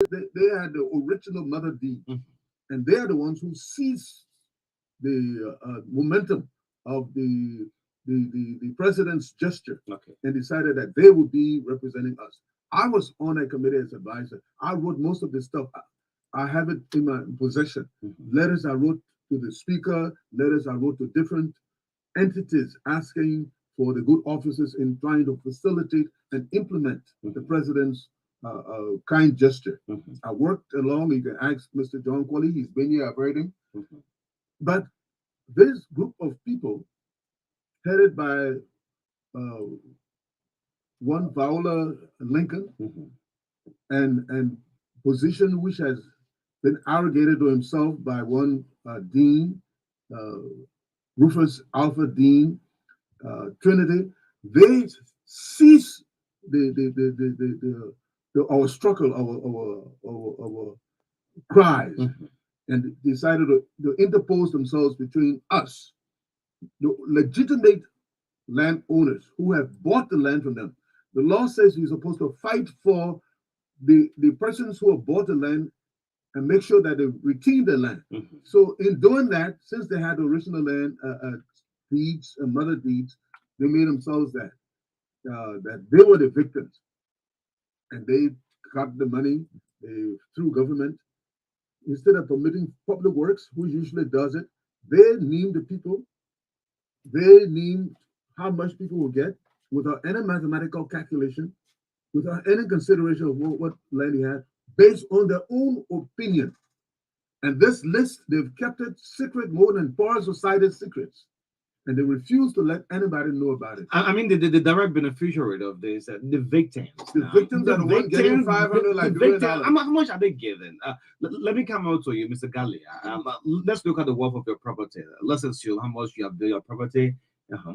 they had the original mother deed, Mhm. and they are the ones who seized the momentum of the president's gesture Okay. and decided that they would be representing us. I was on a committee as advisor. I wrote most of this stuff. I have it in my possession. Mhm. Letters I wrote to the speaker, letters I wrote to different entities asking for the good offices in trying to facilitate and implement the Mhm. president's kind gesture. Mhm. I worked along. You can ask Mr. John Qualley. He's been here. I've heard him. Mhm. But this group of people, headed by uh, one Viola Lincoln, Mhm. and position which has been arrogated to himself by one Dean, uh, Rufus Alpha Dean, Trinity, they cease our struggle, our cries, Mhm. and decided to interpose themselves between us, the legitimate landowners who have bought the land from them. The law says you're supposed to fight for the persons who have bought the land and make sure that they retain the land. Mhm. So in doing that, since they had the original land deeds and mother deeds, they made themselves that they were the victims, and they got the money through government instead of permitting public works, who usually does it. They named the people. They named how much people will get without any mathematical calculation, without any consideration of what land he had, based on their own opinion. And this list, they've kept it secret more than Forest Society's secrets. And they refuse to let anybody know about it. I mean, the direct beneficiary of this, the victims The now. victims The are the one getting victims, 500 the Liberian victim. dollars. How much are they given? Let me come out to you, Mr. Gallia. Let's look at the worth of your property. Let's assume how much you have built your property. Uh-huh.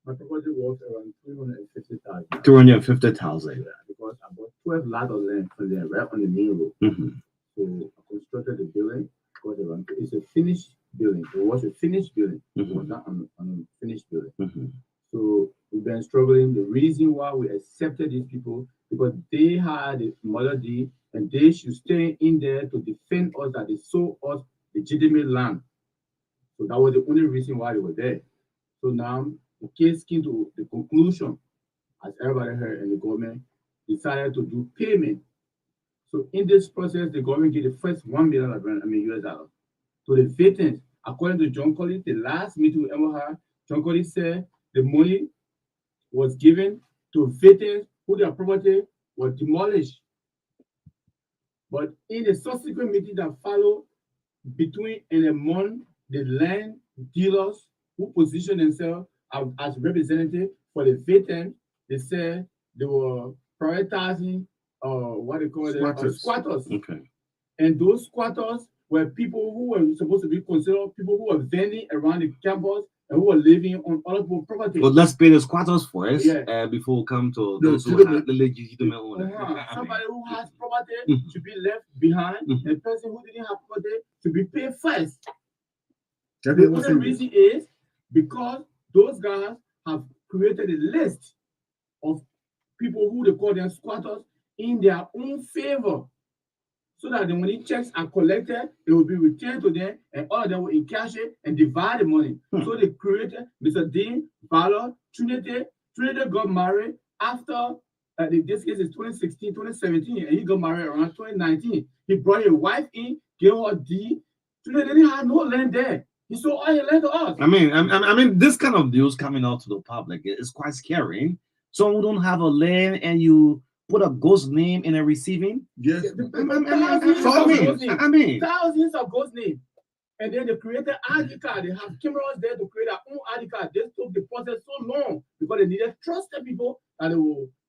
My property was around 350,000. 250,000. Yeah, because I bought 12 lots of land from there, right on the main road. Mm-hmm. So I constructed the building. Because it's a finished building. It was a finished building. It was Mm-hmm. not an finished building. Mm-hmm. So we've been struggling. The reason why we accepted these people because they had a mother deed and they should stay in there to defend us that they sold us legitimate land. So that was the only reason why they were there. So now the case came to the conclusion, as everybody heard, and the government decided to do payment. So in this process, the government gave the first $1 million, US dollar to the victims. According to John Collins, the last meeting we ever had, John Collins said the money was given to victims who their property was demolished. But in the subsequent meeting that followed, between in a month, the land dealers who positioned themselves as representatives for the victims, they said they were prioritizing what they call them Squatters. squatters. Okay. And those squatters were people who were supposed to be considered people who were vending around the campus and who were living on other people's property. Well, let's pay the squatters first Yeah. Before we come to The those who have legitimate, the legitimate owner. Somebody who has property Mhm. should be left behind, Mhm. and person who didn't have property should be paid first. have The you ever only seen this? reason is because those guys have created a list of people who they call them squatters in their own favor. So that the money checks are collected, it will be returned to them, and all of them will encash it and divide the money. Hmm. So they created Mr. Dean, Ballard, Trinity. Trinity got married after, this case is 2016, 2017, and he got married around 2019. He brought his wife in, gave her a deed. Trinity didn't have no land there. He sold all his land to us. I mean, this kind of news coming out to the public is quite scary. Someone who don't have a land and you put a ghost name in a receiving. Yes. I mean, Thousands of ghost names. And then they created ID card. They have cameras there to create their own ID card. This took the process so long because they needed trusted people that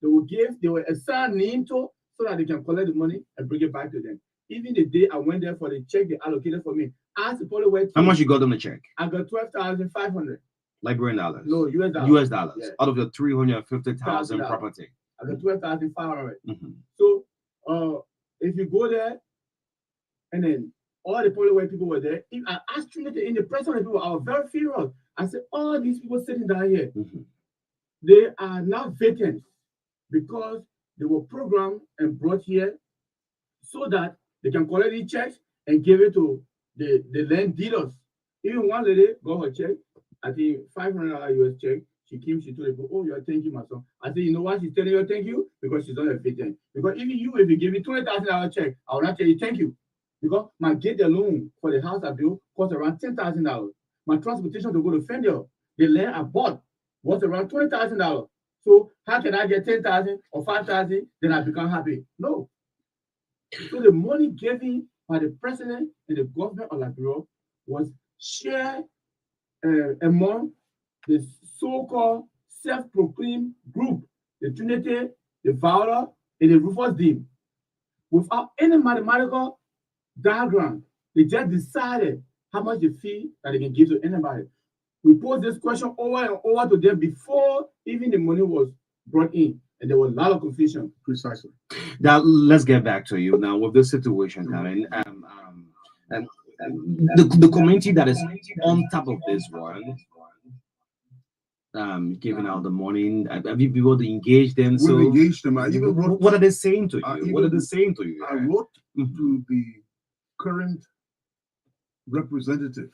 they will assign name to so that they can collect the money and bring it back to them. Even the day I went there for the check they allocated for me, I asked the police where how much you got on the check? I got 12,500. Liberian dollars. No, US dollars. US dollars. Yeah. Out of your 350,000 $1,000. property. I got 12,500. Mhm. So if you go there and then all the Polyway people were there, if I asked Trinity in the presence of the people, I was very furious. I said, all these people sitting down here, Mhm. they are now vacant because they were programmed and brought here so that they can collect the checks and give it to the land dealers. Even one lady got her check, I think $500 US check. She came, she told the people, oh, you're thank you, my son. I said, you know why she's telling you thank you? Because she's not a victim. Because even you, if you give me $20,000 check, I will not tell you thank you. Because my gate alone for the house I built cost around $10,000. My transportation to go to Fendel, the land I bought was around $20,000. So how can I get 10,000 or 5,000? Then I become happy? No. So the money given by the president and the government of Liberia was shared among the so-called self-proclaimed group, the Trinity, the Fowler, and the Rufus Dean. Without any mathematical diagram, they just decided how much the fee that they can give to anybody. We posed this question over and over to them before even the money was brought in, and there was a lot of confusion. Precisely. Now let's get back to you now with this situation coming. The community that is on top of this one, giving out the money. Have you been able to engage them? We've So engaged them. I even wrote, what are they saying to you? I What are even- they saying to you? I wrote Mhm. to the current representative.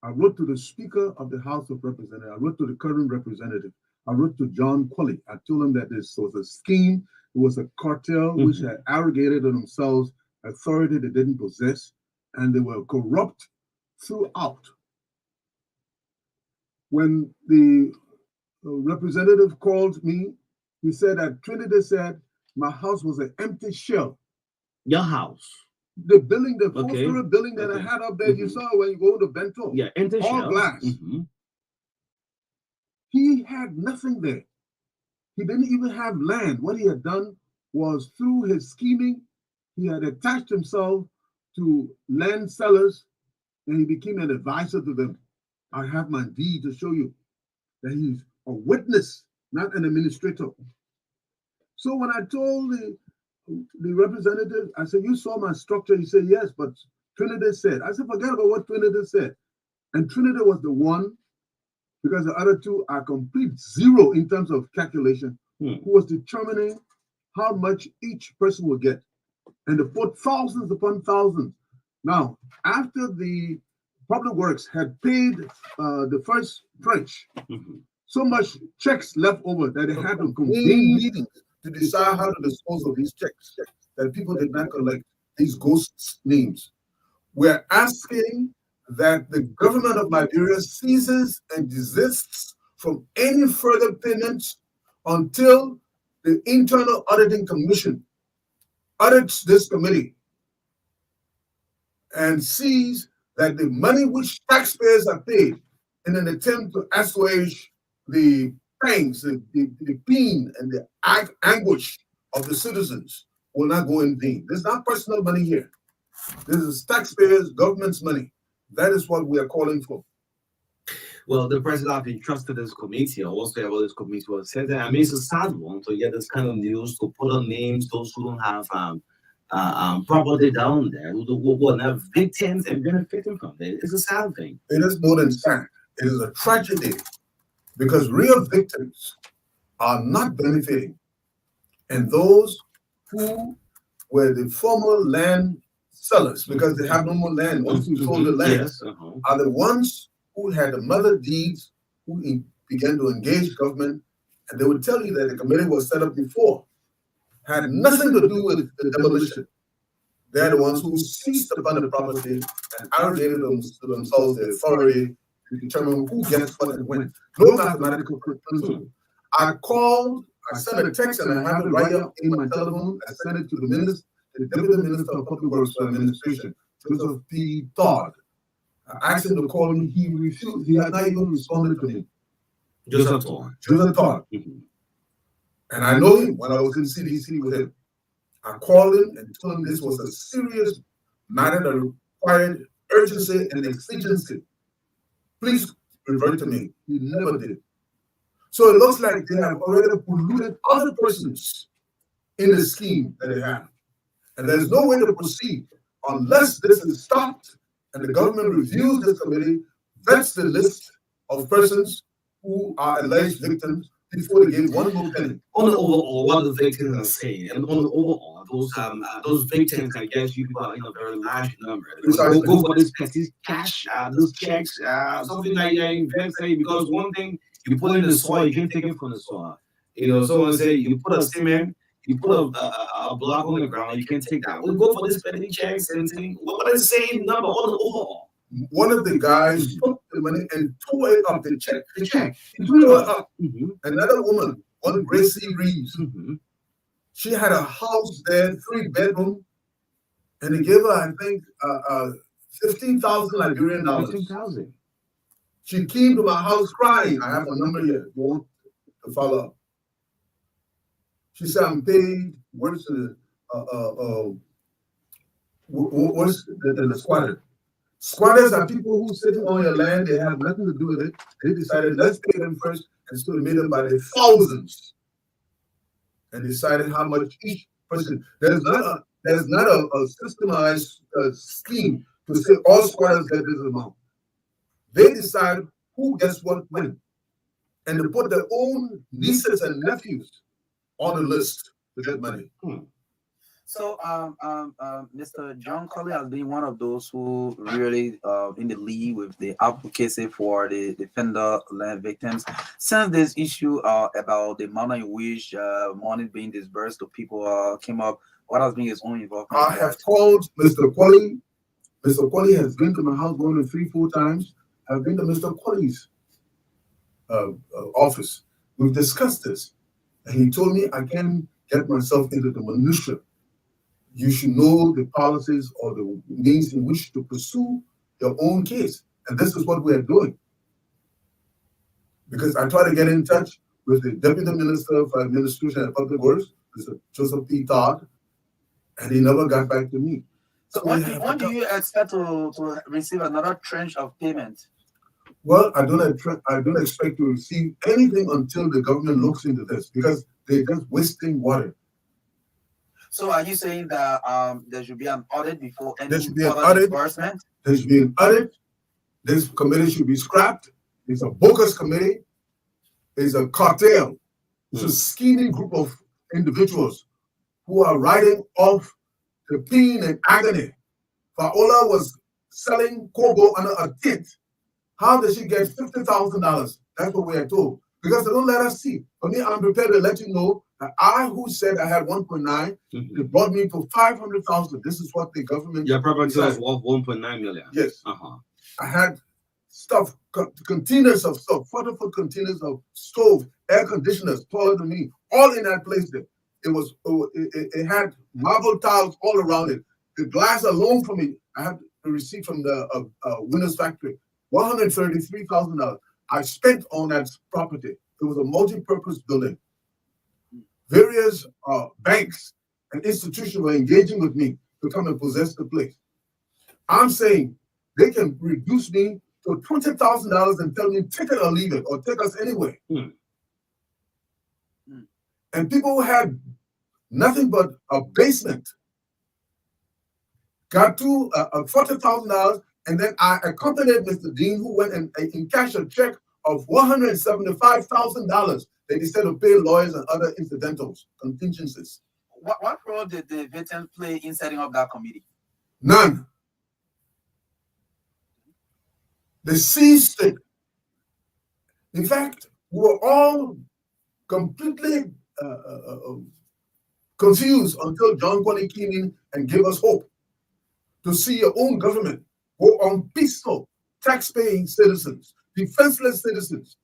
I wrote to the Speaker of the House of Representatives. I wrote to the current representative. I wrote to John Qualley. I told him that this was a scheme. It was a cartel which Mhm. had arrogated on themselves authority they didn't possess, and they were corrupt throughout. When the representative called me, he said that Trinity said my house was an empty shell. Your house. The building, the Okay. four-story building that I Okay. had up there, you Mhm. saw when you go to Bento. Yeah, enter All shell. glass. Mhm. He had nothing there. He didn't even have land. What he had done was through his scheming, he had attached himself to land sellers and he became an advisor to them. I have my deed to show you that he's a witness, not an administrator. So when I told the representative, I said, you saw my structure? He said, yes, but Trinity said. I said, forget about what Trinity said. And Trinity was the one, because the other two are complete zero in terms of calculation, Hmm. who was determining how much each person would get. And they put thousands upon thousands. Now, after the Public Works had paid the first tranche, Mhm. so much checks left over that they had to convene meetings to decide how to dispose of these checks that people did not collect, these ghost names. We're asking that the government of Liberia ceases and desists from any further payments until the Internal Auditing Commission audits this committee and sees that the money which taxpayers are paid in an attempt to assuage the pangs, the pain, and the anguish of the citizens will not go in vain. There's not personal money here. This is taxpayers, government's money. That is what we are calling for. Well, the president have entrusted this committee, or what's about this committee was said that I mean it's a sad one to get this kind of news to put on names those who don't have property down there, who are not victims and benefiting from it. It's a sad thing. It is more than sad. It is a tragedy because real victims are not benefiting. And those who were the former land sellers, because they have no more land once you sold the land, Yes, are the ones who had the mother deeds, who began to engage government, and they would tell you that the committee was set up before, had nothing to do with the demolition. They're the ones who seized upon the property and arrogated to themselves the authority to determine who gets what and when. No mathematical principle. I sent a text, and I have it right up in my telephone. I sent it to the minister, the Deputy Minister of Public Works for Administration, Joseph P. Todd. I asked him to call me. He refused. He has not even responded to me. Joseph Todd. Joseph Todd. Mhm. And I know him when I was in CDC with him. I called him and told him this was a serious matter that required urgency and exigency. Please revert to me. He never did. So it looks like they have already polluted other persons in the scheme that they have. And there's no way to proceed unless this is stopped and the government reviews this committee, vets the list of persons who are alleged victims before they give one more penny. On the overall, what the victims are saying, and on the overall, those victims can get you people in a very large number. Precisely. Go for this petty cash, those checks, something like that. Invest it, because one thing you put in the soil, you can't take it from the soil. Someone say you put a cement, you put a block on the ground, you can't take that. We go for this petty checks and thing. What is the same number overall? One of the guys took the money and tore it up the check. He threw it up. Another woman, one Gracie Reeves, she had a house there, 3-bedroom, and they gave her, I think, 15,000 Liberian dollars. 15,000. She came to my house crying. I have a number here. You want to follow up? She said, "I'm paid. Where's the squatter?" Squatters are people who sitting on your land. They have nothing to do with it. They decided, let's pay them first, and so they made them by the thousands, and decided how much each person. There's not a systemized scheme to say all squatters get this amount. They decide who gets what when, and they put their own nieces and nephews on the list to get money. So, Mr. John Colley has been one of those who really in the lead with the advocacy for the defender land victims. Since this issue about the manner in which money being disbursed to people came up, what has been his own involvement? I have called Mr. Colley. Mr. Colley has been to my house more than 3-4 times. I've been to Mr. Colley's office. We've discussed this. And he told me I can't get myself into the minutia. You should know the policies or the means in which to pursue your own case. And this is what we are doing. Because I tried to get in touch with the Deputy Minister for Administration and Public Works, Mr. Joseph P. Todd, and he never got back to me. So when do you expect to receive another tranche of payment? Well, I don't expect to receive anything until the government looks into this, because they're just wasting water. So are you saying that there should be an audit before any There should be an further audit. disbursement? There should be an audit. This committee should be scrapped. It's a bogus committee. It's a cartel. It's a scheming group of individuals who are riding off the pain and agony. Faola was selling Kobo under a tent. How did she get $50,000? That's what we are told. Because they don't let us see. For me, I'm prepared to let you know that I, who said I had 1.9, they brought me to 500,000. This is what the government. Your property was worth 1.9 million. Yes. I had stuff, containers of stuff, 40-foot containers of stove, air conditioners, taller than me, all in that place there. It had marble tiles all around it. The glass alone for me, I had a receipt from the Winners Factory, $133,000. I spent on that property. It was a multi-purpose building. Various banks and institutions were engaging with me to come and possess the place. I'm saying they can reduce me to $20,000 and tell me take it or leave it, or take us anyway. And people who had nothing but a basement got to $40,000, and then I accompanied Mr. Dean, who went and encashed a check of $175,000 that he said to pay lawyers and other incidentals, contingencies. What role did the victims play in setting up that committee? None. They seized it. In fact, we were all completely confused until John Colley came in and gave us hope to see your own government go on peaceful, tax-paying citizens, defenseless citizens.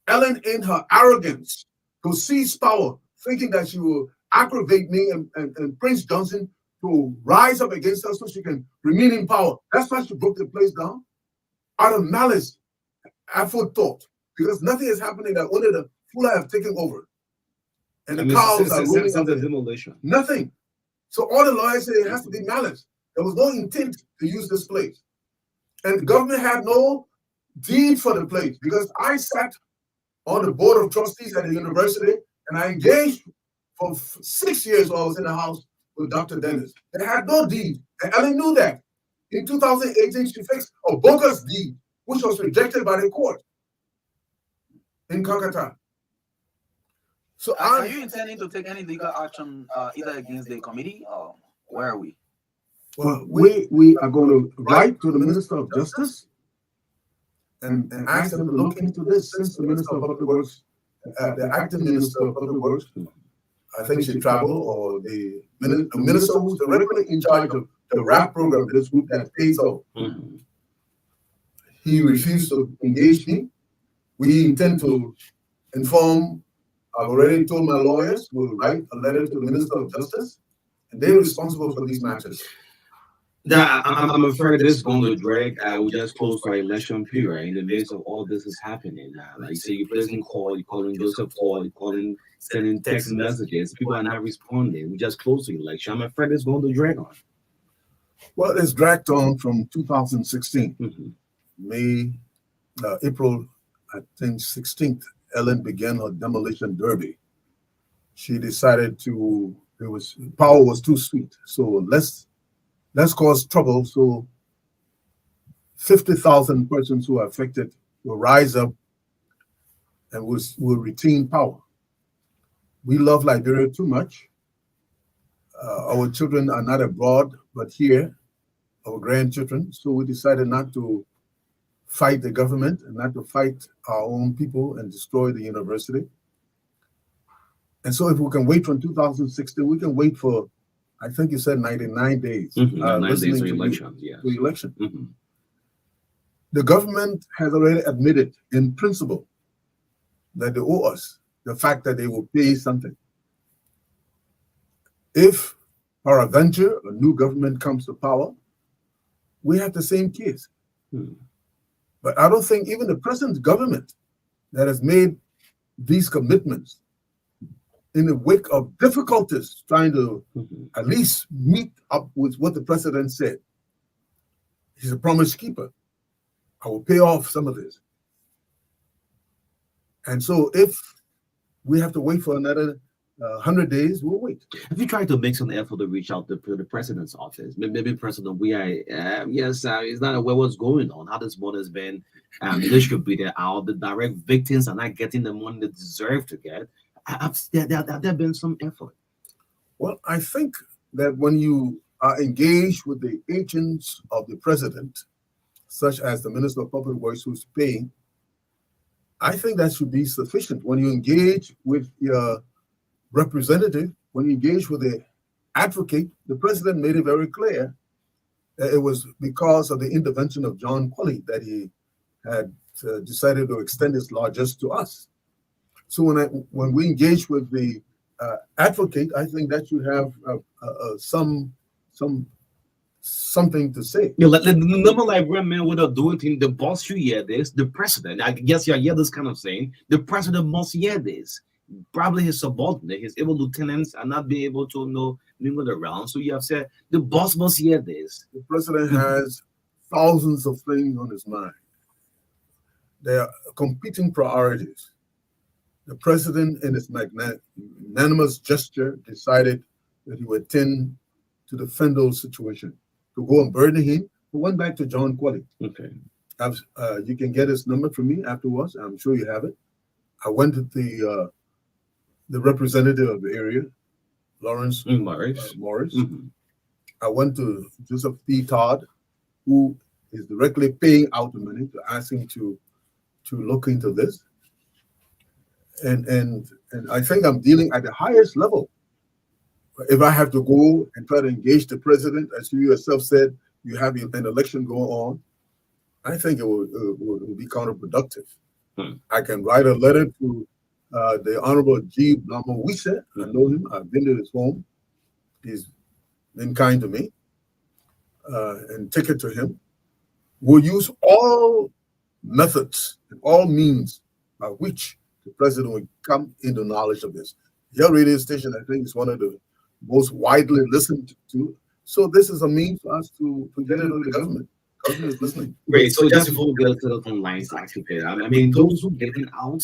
Ellen, in her arrogance, to seize power, thinking that she will aggravate me and Prince Johnson to rise up against us so she can remain in power. That's why she broke the place down. Out of malice, aforethought, because nothing is happening, that only the Fula have taken over. And the cows are roaming up. Demolition. Nothing. So all the lawyers say it has to be malice. There was no intent to use this place. And the government had no deed for the place, because I sat on the board of trustees at the university and I engaged for 6 years while I was in the house with Dr. Dennis. They had no deed. And Ellen knew that. In 2018, she fixed a bogus deed, which was rejected by the court in Calcutta. So Are you intending to take any legal action either against the committee or where are we? well, we are going to write to the Minister of Justice and ask them to look into this, since the Minister of Public Works, the acting Minister of Public Works, I think she traveled, or the minister who's directly in charge of the RAP program, this group that pays off. Mhm. He refused to engage me. We intend to inform, I've already told my lawyers, we'll write a letter to the Minister of Justice, and they're responsible for these matters. I'm afraid this is going to drag. We just closed our election period. In the midst of all this is happening. Like you say, you're placing call, you're calling Joseph Paul, you're calling, sending text messages. People are not responding. We just closed the election. I'm afraid it's going to drag on. Well, it's dragged on from 2016, Mhm. April, I think 16th, Ellen began her demolition derby. She decided power was too sweet. So let's cause trouble. So 50,000 persons who are affected will rise up and will retain power. We love Liberia too much. Our children are not abroad, but here, our grandchildren. So we decided not to fight the government and not to fight our own people and destroy the university. And so if we can wait from 2016, we can wait for, I think you said 99 days. 9 days listening to to elections. Yeah. the election. Mhm. The government has already admitted in principle that they owe us the fact that they will pay something. If peradventure a new government comes to power, we have the same case. Hmm. But I don't think even the present government that has made these commitments in the wake of difficulties trying to Mhm. at least meet up with what the president said. He's a promise keeper. I will pay off some of this. And so if we have to wait for another 100 days, we'll wait. Have you tried to make some effort to reach out to the president's office? Maybe President, yes, he's not aware what's going on, how this money has been distributed out. The direct victims are not getting the money they deserve to get. Have there been some effort? Well, I think that when you are engaged with the agents of the president, such as the Minister of Public Works who's paying, I think that should be sufficient. When you engage with your representative, when you engage with the advocate, the president made it very clear that it was because of the intervention of John Qualley that he had decided to extend his largesse to us. So when we engage with the advocate, I think that should have something to say. Yeah, like the normal Liberian man without doing things, the boss should hear this. The president, I guess you hear this kind of saying. The president must hear this. Probably his subordinate, his able lieutenants are not being able to mingle around. So you have said the boss must hear this. The president has thousands of things on his mind. There are competing priorities. The president, in his magnanimous gesture, decided that he would attend to the Fendel situation, to go and burden him. We went back to John Qualley. Okay. You can get his number from me afterwards. I'm sure you have it. I went to the representative of the area, Lawrence Morris. Morris. Mhm. I went to Joseph P. Todd, who is directly paying out the money, to ask him to look into this. And I think I'm dealing at the highest level. If I have to go and try to engage the president, as you yourself said, you have an election going on, I think it will be counterproductive. I can write a letter to the Honorable G. Blamo Wise. I know him. I've been to his home. He's been kind to me. And take it to him. We'll use all methods and all means by which the president will come into knowledge of this. Your radio station, I think, is one of the most widely listened to. So this is a means for us to get into the government. Government is listening. Great. So just before we get to the phone lines activated, I mean, those who getting out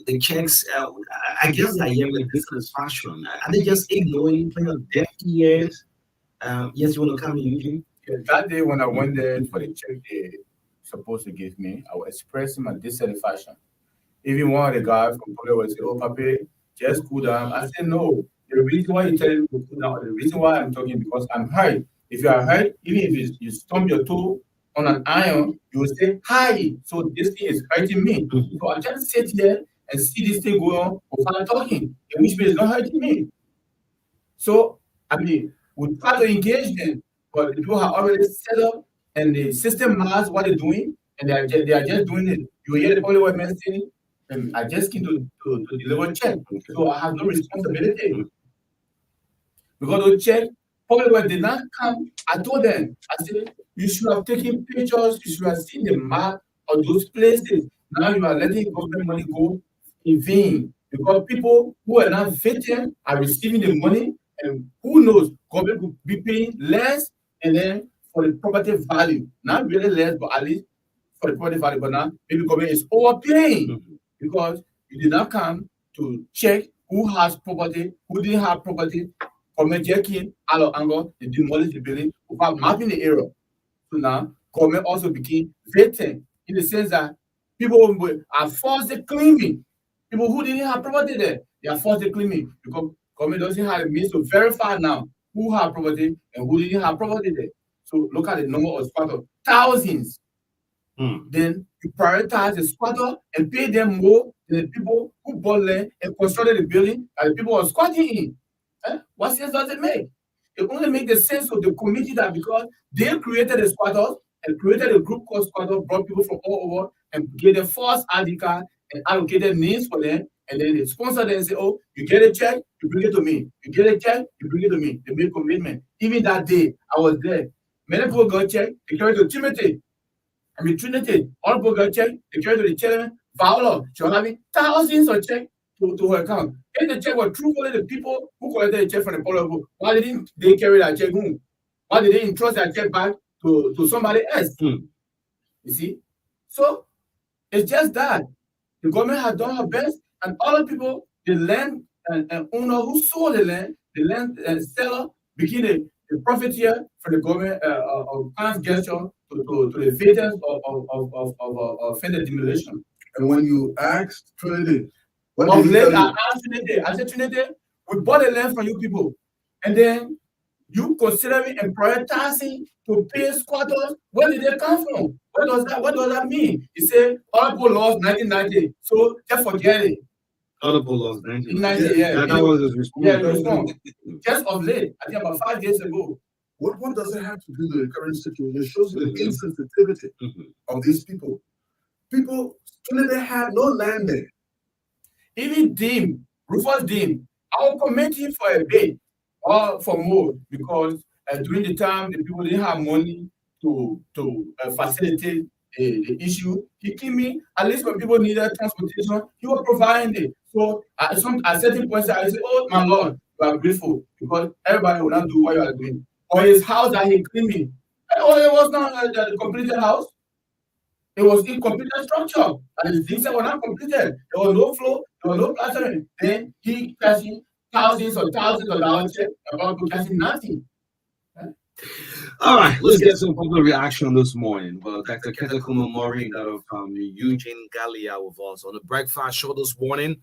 the checks, I guess they are here with business fashion. Are they just ignoring, playing on deaf ears? Yes, you want to come in, Eugene? That day when I went there for the check they supposed to give me, I was expressing my dissatisfaction Even one of the guys from Korea will say, "Oh, Papi, just cool down." I said, "No. The reason why you tell me to cool down, the reason why I'm talking because I'm hurt. If you are hurt, even if you stump your toe on an iron, you will say, hi. So this thing is hurting me. So I just sit here and see this thing go on without talking, which means it's not hurting me. So, I mean, we try to engage them, but the people have already set up and the system knows what they're doing, and they are just doing it. You hear the only word man saying, and I just came to deliver a check. So I have no responsibility. Because the check, probably when did not come, I told them, I said, you should have taken pictures, you should have seen the map of those places. Now you are letting government money go in vain. Because people who are not victims are receiving the money, and who knows, government could be paying less and then for the property value. Not really less, but at least for the property value. But now maybe government is overpaying because you did not come to check who has property, who didn't have property. Government checking out of anger, they demolish the building without mapping the area. So now government also became victim in the sense that people are forced claiming. People who didn't have property there, they are forced claiming because government doesn't have a means to verify now who have property and who didn't have property there. So look at the number of squatters, thousands. Then you prioritize the squatter and pay them more than the people who bought land and constructed the building that the people are squatting in. What sense does it make? It only makes the sense of the committee that because they created the squatters and created a group called squatters, brought people from all over and gave them false ID card and allocated names for them, and then they sponsor them and say, "Oh, you get a check, you bring it to me. You get a check, you bring it to me." They made commitment. Even that day, I was there. Many people got check, they carried to Timothy. Trinity. All people got check, they carried to the chairman, Viola. She was having thousands of checks to her account. If the check was truthfully the people who collected the check from the public, why didn't they carry that check home? Why did they entrust that check back to somebody else? You see? So it's just that the government has done her best, and other people, the land and owner who sold the land seller became the profiteer for the government of kind gesture to the victims of offended demolition. And when you asked Trinity, what Of did he late, tell you? I asked Trinity, I said, Trinity, we bought the land from you people, and then you considering and prioritizing to pay squatters. Where did they come from? What does that mean? He said, all people lost 1990, so just forget it. Other people lost 19. 1990, yeah. That was his response. Yeah, the response. Just of late, I think about 5 days ago. What does it have to do with the current situation? It shows you the insensitivity of these people. People, Trinity had no land there. Even Dean, Rufus Dean, our committee for a bit or for more because during the time the people didn't have money to facilitate the issue. He gave me, at least when people needed transportation, he was providing it. So at certain points, I said, "Oh my Lord, we are grateful because everybody will not do what you are doing." Or his house that he cleaned me. Oh, it was not the completed house. It was incomplete structure, and the things that were not completed. There was no flow, there was no plastering. Then he cashing thousands of dollars check about cashing nothing. All right, let's get some popular reaction this morning. Well, Dr. Keta Kumamori got from Eugene Gallia with us on the breakfast show this morning.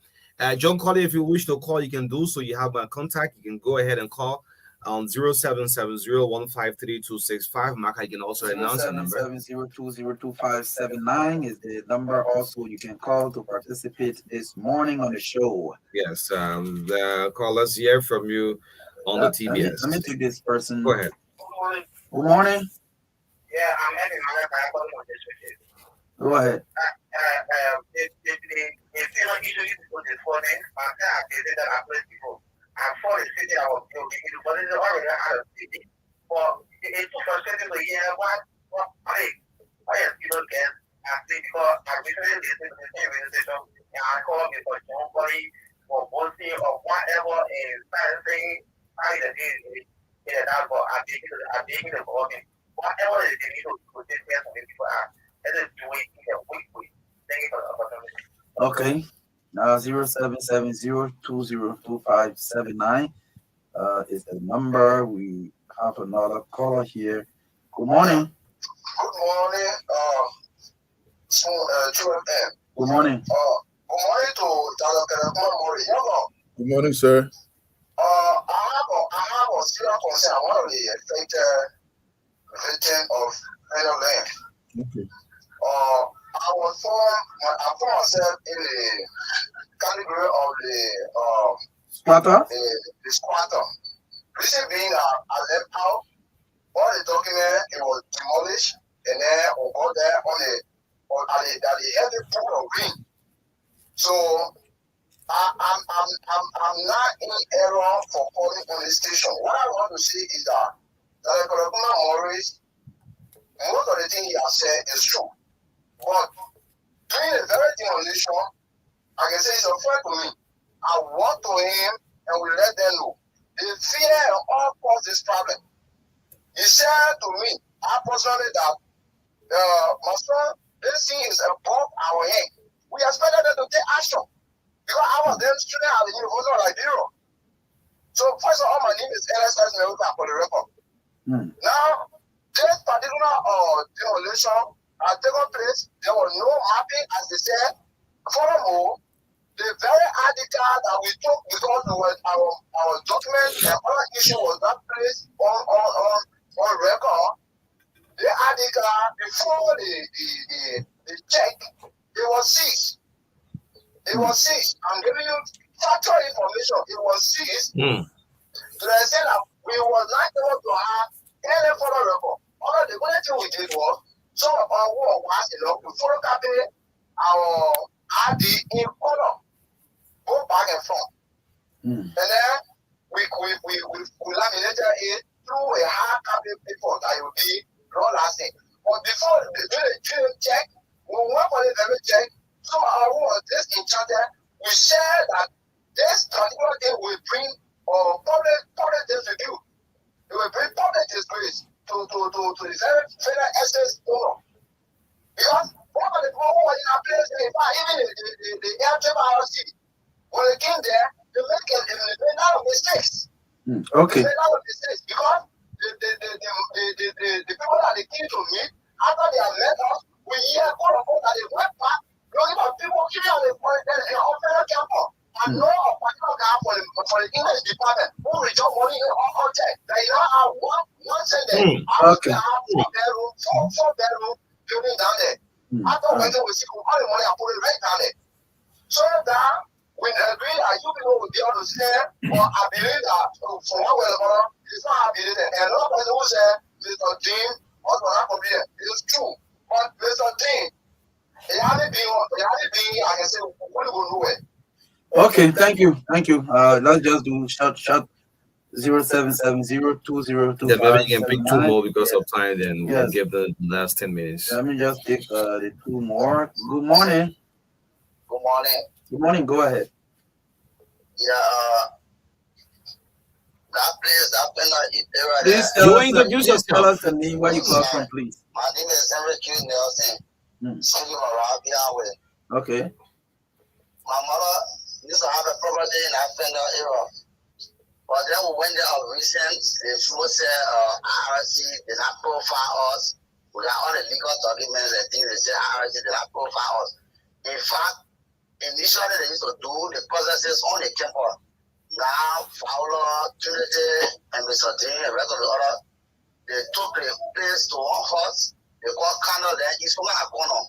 John Colley, if you wish to call, you can do so. You have my contact. You can go ahead and call on 0770-153-265. Maka, you can also announce the number. 770-202-2579 is the number. Also, you can call to participate this morning on the show. Yes, the call. Let's hear from you on the TBS. Let me take this person. Go ahead. Good morning. Yeah, I'm having my calling on this with you. Go ahead. If you don't usually put this phone in, my God, they did that I played before. I'm for the city, I was building it, but it's already out of city. Well, it's frustrating to hear why you don't get. I think because I recently listened to the same radio station, and I called because somebody or boasting or whatever is saying, I did yeah, that's what I'm taking the voting. Whatever it is, you need to put this here for people out. Let us do it in a week. Thank you for the opportunity. Okay. 0770-202-2579 is the number. We have another caller here. Good morning. Good morning, QFM. Good morning. Good morning to Dr. Mori. Good morning, sir. I have a serious concern. I'm one of the affected victims of federal land. Okay. I found myself in the category of Squatter? the squatter. Reason being that I left out all the document, it was demolished, and then we go there at the heavy point of green. So I'm not in error for calling on the station. What I want to say is that the Colorado Morris, most of the things he has said is true. But during the very demolition, I can say it's a friend to me. I walked to him and we let them know. The fear all caused this problem. He said to me, I personally that my son, this thing is above our head. We expected them to take action. Because I was then student at the University of Liberia. So first of all, my name is LSS Meruka for the record. Now, this particular demolition had taken place. There was no mapping, as they said. Furthermore, the very article that we took because our document and other issue was not placed on record. The article before the check, it was seized. It was seized. I'm giving you factual information. It was seized to the extent that we were not able to have any further record. All the only thing we did was some of our work was enough to photocopy our ID in color, both back and front. And then we laminated it through a hard copy paper that it would be long lasting. But before the during check, we went for the very check. Some of our work this enchanted, we share that this particular thing will bring public disrepute. It will bring public disgrace to the very federal SS owner. Because one of the people who was in our place, even the air traffic RC, when they came there, they made a lot of mistakes. Okay. They made a lot of mistakes because the people that they came to meet, after they have met us, we hear all of us that they went back, looking for people killing on the federal campus. And no particular guy for the English department who reject money in all check. They now have one sentence. Okay. Four bedroom building down there. After waiting, we see all the money I put it right down there. So that we agree that you people will be able to say, or I believe that from what we're going to, it's not I believe it. And another person who said, Mr. Dean, also not complete. It is true. But Mr. Dean, it hasn't been, I can say, we will do it. Okay, thank you. Let's just do short 0770202579. Yeah, maybe you can pick two more because of time, then we'll Yes. give the last 10 minutes. Let me just take the two more. Good morning. Good morning. Good morning. Go ahead. Yeah, that place, that area Please tell us the name where you call from, please. My name is Henry Q. Nelson. City of Arabia. Okay. My mother used to have a property in that fender area. But then we went there on recent, the food said IRC did not profile us. We got all the legal documents and things, they said IRC did not profile us. In fact, initially they used to do the processes on the campus. Now, Fowler, Trinity, and Mr. Dean, and the rest of the other, they took the place to one house. They called Canada, then it's from a corner.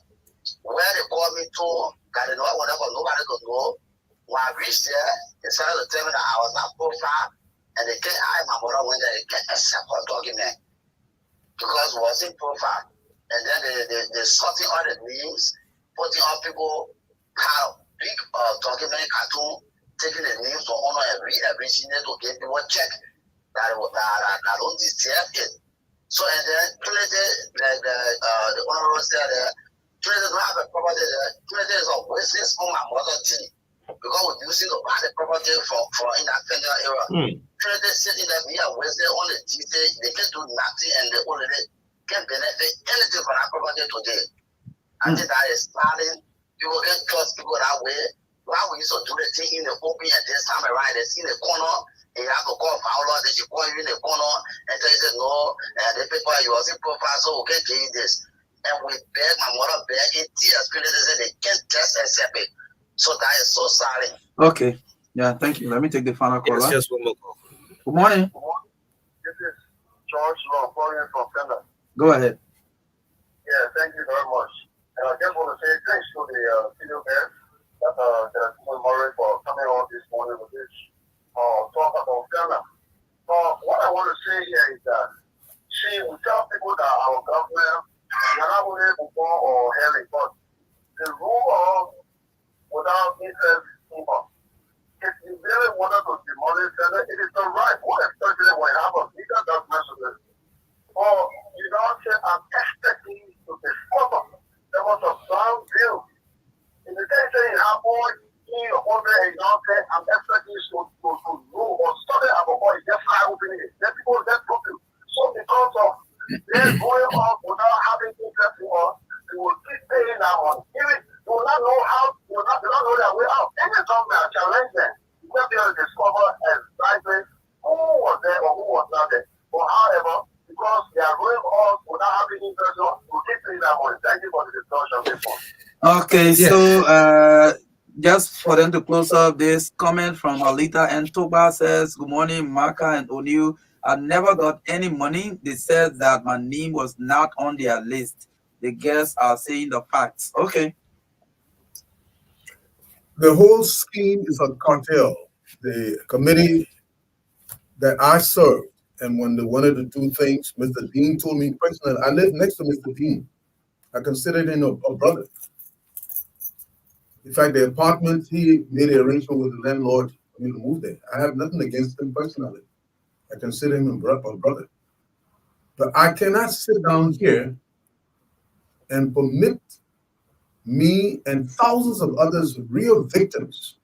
Where they called me to, that they know whatever, nobody could know. When I reached there, they started to tell me that I was not profile, and they can't, my mother went there, they can't accept her document because it wasn't profile. And then they sorting all the names, putting on people, kind of big document cartoon, taking the names to honor and read everything to get people check that don't deserve it. So, and then the honorable said that Trinity don't have a property there. Trinity is a witness on my mother team. Because we're using to buy the property for in that federal area. Trinity sitting there, we are wasting on the detail, they can do nothing and they only can benefit anything from that property today. I think that is starting, people can trust people that way. Why we used to do the thing in the open and this time around, they see the corner, and you have to call Fowler, they should call you in the corner and tell you no, and the paper you was in profile, so we can give you this. And we beg, my mother beg in tears, they said they can't just accept it. So that is so sad. Okay. Yeah, thank you. Let me take the final Yes, caller. just one more call. Good morning. This is George Law calling from Canada. Go ahead. Yeah, thank you very much. And I just want to say thanks to the video guest that Murray for coming on this morning with this talk about Ghana. What I want to say here is that, see, we tell people that our government, we are not only before or hearing, but the rule of without interest income. If you really wanted to demolish Ghana, it is the right. What especially when you have a legal government solution. Or you don't say, I'm expecting to discover there was a sound bill. In the case that you have more in your order, you don't say, I'm expecting to know or study about what is just how opening it. Then people just put you. So because of they're going off without having interest in us, they will keep paying that money. Even you will not know how, they will not know their way out. Any government challenge them. You will be able to discover exactly who was there or who was not there. But however, because they are going off without having interest on, we keep paying that money. Thank you for the discussion this morning. Okay, Yeah. so just for them to close up this comment from Alita and Toba says, good morning, Maka and O'Neill. I never got any money. They said that my name was not on their list. The guests are saying the facts. Okay. The whole scheme is a cartel. The committee that I served, and when they wanted to do things, Mr. Dean told me personally, I live next to Mr. Dean. I considered him a brother. In fact, the apartment, he made an arrangement with the landlord for me to move there. I have nothing against him personally. I consider him a brother. But I cannot sit down here and permit me and thousands of others, real victims,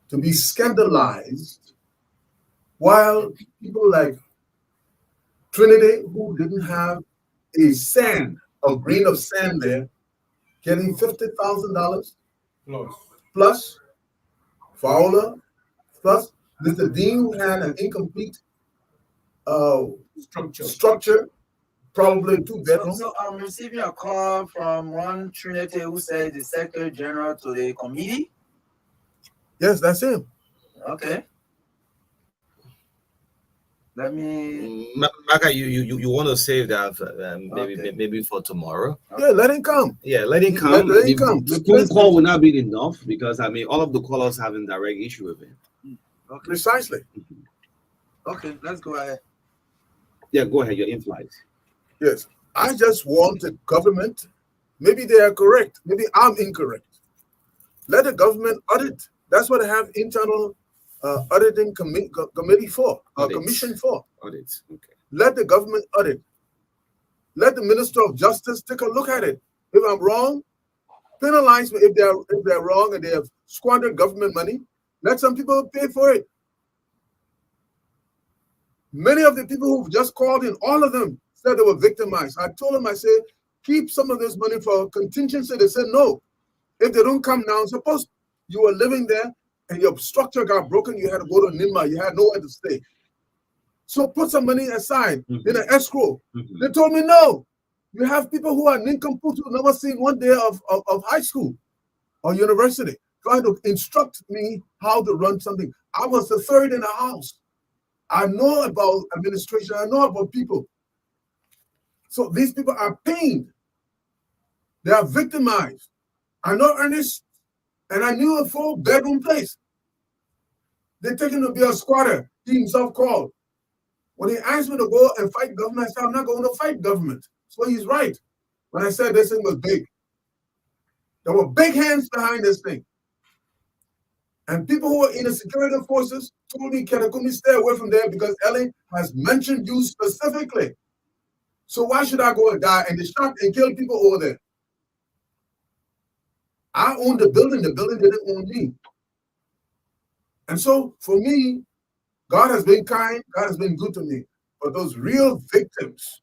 to be scandalized while people like Trinity, who didn't have a grain of sand there, getting $50,000 plus Fowler plus Mr. Dean, who had an incomplete structure, probably 2 bedrooms. So I'm receiving a call from one Trinity who said the Secretary General to the committee. Yes, that's him. Okay. Let me. Maka, you want to save that Okay. maybe for tomorrow? Yeah, let him come. Yeah, let it come. Let it come. The phone call will not be enough because all of the callers have a direct issue with it. Okay. Precisely. Okay, let's go ahead. Yeah, go ahead. Your in-flight. Yes. I just want the government, maybe they are correct, maybe I'm incorrect. Let the government audit. That's what I have internal auditing committee for, Audits. commission for. Audits. Okay. Let the government audit. Let the Minister of Justice take a look at it. If I'm wrong, penalize me if they're wrong and they have squandered government money. Let some people pay for it. Many of the people who've just called in, all of them said they were victimized. I told them, I said, keep some of this money for contingency. They said no. If they don't come now, suppose you were living there and your structure got broken, you had to go to Nimba, you had nowhere to stay. So put some money aside in an escrow. They told me no. You have people who are nincompoops who never seen one day of high school or university trying to instruct me how to run something. I was the third in the house. I know about administration. I know about people. So these people are pained. They are victimized. I know Ernest, and I knew a 4-bedroom place. They take him to be a squatter. He himself called. When he asked me to go and fight government, I said, I'm not going to fight government. So he's right. When I said this thing was big. There were big hands behind this thing. And people who were in the security forces told me, Kenakumi, stay away from there because Ellie has mentioned you specifically. So why should I go and die? And they shot and killed people over there. I owned the building didn't own me. And so for me, God has been kind, God has been good to me. But those real victims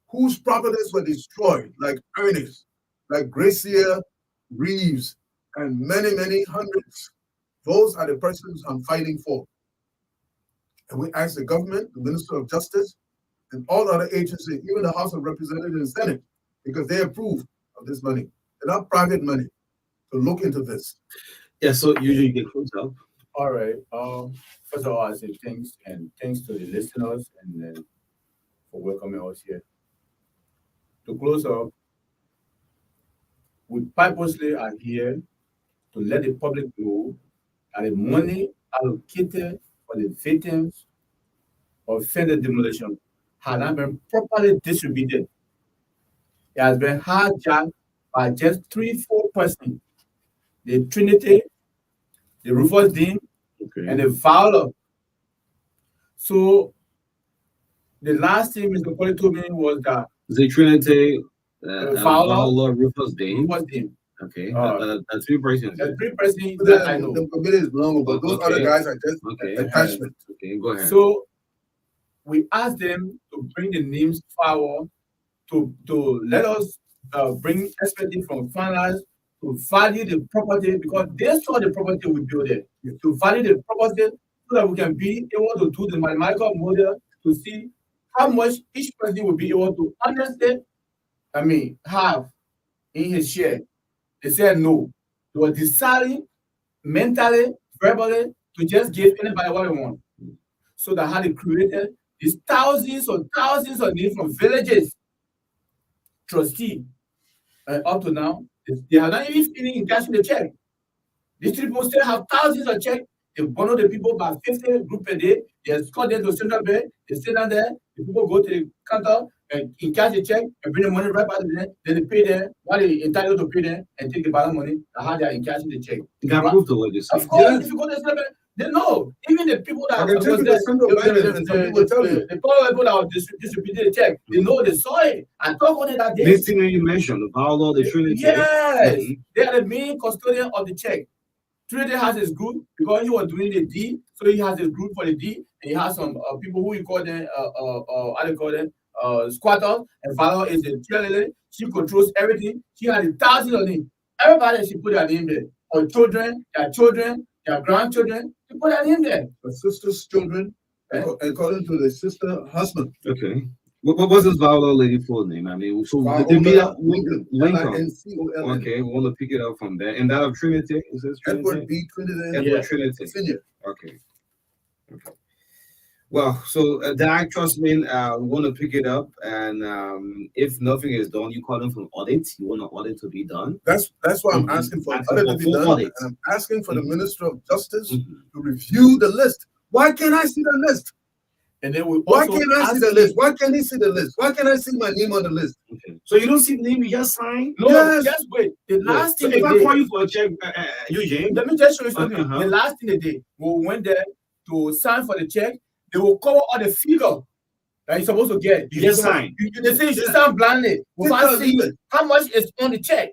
whose properties were destroyed, like Ernest, like Gracia Reeves, and many, many hundreds, those are the persons I'm fighting for. And we ask the government, the Minister of Justice, and all other agencies, even the House of Representatives and Senate, because they approve of this money. They're not private money, to look into this. Yeah, so usually you get close up. All right. First of all, I say thanks to the listeners and for welcoming us here. To close up, we purposely are here to let the public know that the money allocated for the victims of further demolition has not been properly distributed. It has been hijacked by just 3-4 persons: the Trinity, the Rufus Dean, Okay. and the Fowler. So the last thing Mr. Coley told me was that The Trinity, Fowler, Fowler, Rufus Dane. Rufus Dean. Okay. Uh, Three persons. The 3 persons But that I know. the committee is long, but those Okay. other guys are just Okay. attachments. Okay, go ahead. So we asked them to bring the names forward to let us bring expertise from finance to value the property, because they saw the property we built there. To value the property so that we can be able to do the mathematical model to see how much each person will be able to understand, have in his share. They said no. They were deciding mentally, verbally, to just give anybody what they want. So that how they created these thousands of names from villages, trustee, and up to now, they have not even finished in cashing the check. These people still have thousands of checks. They bundle the people by 50 group per day. They escort them to Central Bank. They sit down there. The people go to the counter and cash the check and bring the money right back to them. Then they pay them what they entitled to pay them and take the balance money and how they are cashing the check. You can prove the what you say. Of course, if you go to Central Bank, they know. Even the people that I can take you to Central Bank and some people tell you. the poor people that were distributing the check, they know they saw it. I talk on it that day. This thing that you mentioned, the Fowler, the Trinity. Yes, Mhm. they are the main custodian of the check. Trinity has his group because he was doing the deed, so he has his group for the deed, and he has some people who he call them, how they call them, squatters. And Fowler is the trail. She controls everything. She has thousands of names. Everybody she put their name there. Her children, their grandchildren, she put their name there. The sister's children, according to the sister husband. Okay. What was this Fowler lady full name? I mean, so Fowler they meet up Lincoln. Lincoln. Lincoln. Okay, we want to pick it up from there. And that of Trinity, is this Trinity? Edward B. Trinidad. Edward Yeah. Trinity. Senior. Okay. Okay. Well, so Dak, trust me, we want to pick it up, and if nothing is done, you call them for audit. You want an audit to be done. That's why I'm Mhm. asking for Asking audit for to be full done. audit. And I'm asking for the Mhm. Minister of Justice Mhm. to review the list. Why can't I see the list? And then we Why also can't I see the ask- list? Why can't he see the list? Why can't I see my name on the list? Okay. So you don't see the name you just signed? No, Yes. just wait. The last So thing if they I did, call you for a check, Eugene, let me just show you something. Uh-huh. The last thing they did, we went there to sign for the check. They will cover all the figure that you're supposed to get. You just sign. They say you should sign blindly without can't seeing do it. how much is on the check.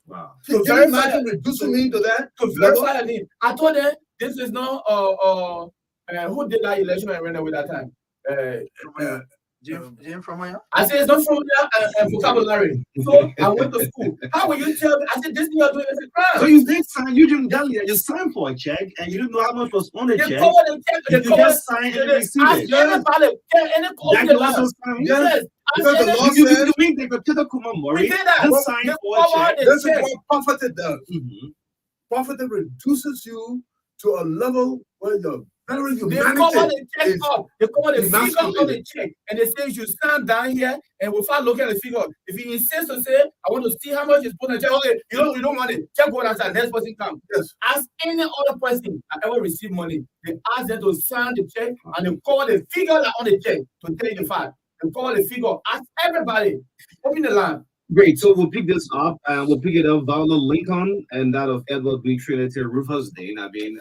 wow. So Can you verify imagine that- reducing me to that? To verify the name. I told them this is not who did that election and ran away that time. Jim from where? I said it's not from their vocabulary. So I went to school. How will you tell me? I said this thing you're doing is a crime. So you did sign, you didn't tell me that you signed for a check and you didn't know how much was on the They check. cover the check. You They cover just signed and they received ask it. anybody. Tell any That of you the also land. signed? Yeah. Yes. Because the law You says mean they could take a Kuma We Murray, did that. just sign They for a cover check. the this is check. what profited does. Mhm. Profited reduces you to a level where your very They cover humanity the check is up. They cover the figure of the emasculated. check. And they say you should stand down here and without looking at the figure. If you insist to say, I want to see how much is put on the check, okay, you don't want it. Check what outside. Next person come. Yes. Ask any other person that ever received money. They ask them to sign the check and they cover the figure that on the check to tell you the fact. They cover the figure. Ask everybody. Open the line. Great. So we'll pick this up and we'll pick it up. Fowler Lincoln and that of Edward B. Trinity Rufus Dane. I mean,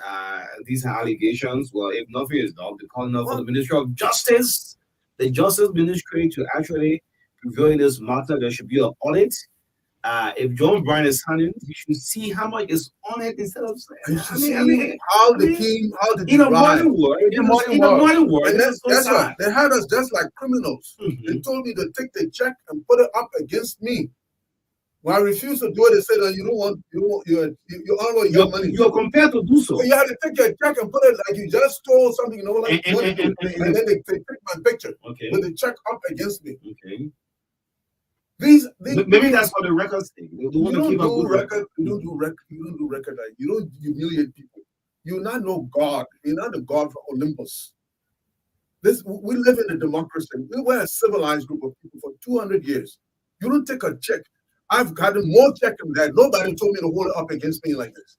these are allegations. Well, if nothing is done, they're calling up for the Ministry of Justice, the Justice Ministry, to actually review this matter. There should be an audit. If John Bryan is handling, you should see how much is on it instead of You saying. should see how the king, how the In a divide. modern world, In a modern in a world. modern world, And this is that's so right. sad. They had us just like criminals. Mhm. They told me to take the check and put it up against me. When I refused to do it, they said that you already got money. You're compared to do so. So you had to take your check and put it like you just stole something, you know, like And- money, and- and then they take my picture Okay. with the check up against me. Okay. Maybe that's for the record sake. They You want to don't keep a do good record. You don't do record. You don't do record. Like, you don't humiliate people. You're not no God. You're not the God for Olympus. We live in a democracy. We were a civilized group of people for 200 years. You don't take a check. I've gotten more check than that. Nobody told me to hold it up against me like this.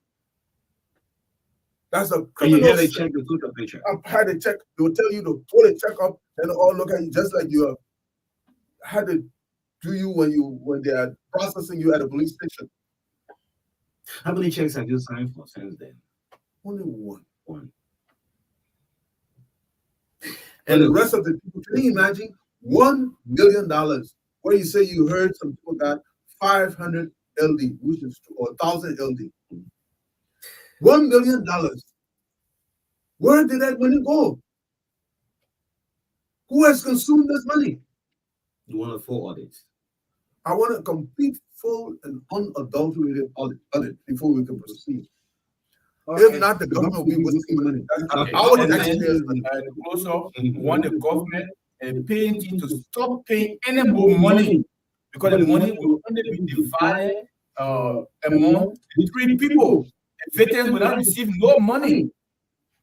That's a And you criminal. had a check to took a picture. I've had a check. They will tell you to pull a check up and all look at you just like you had to do you when they are processing you at a police station. How many checks have you signed for since then? Only one. One. And the rest of the people, can you imagine $1 million where you say you heard some people got 500 LD, which is or 1,000 LD. $1 million. Where did that money go? Who has consumed this money? You want a full audit? I want a complete, full, and unadulterated audit before we can proceed. If not, the government will be wasting money. Okay. Our And then, taxpayers' money. close up, we want the government and paying to stop paying any more money because the money will only be divided among the 3 people. The veterans will not receive no money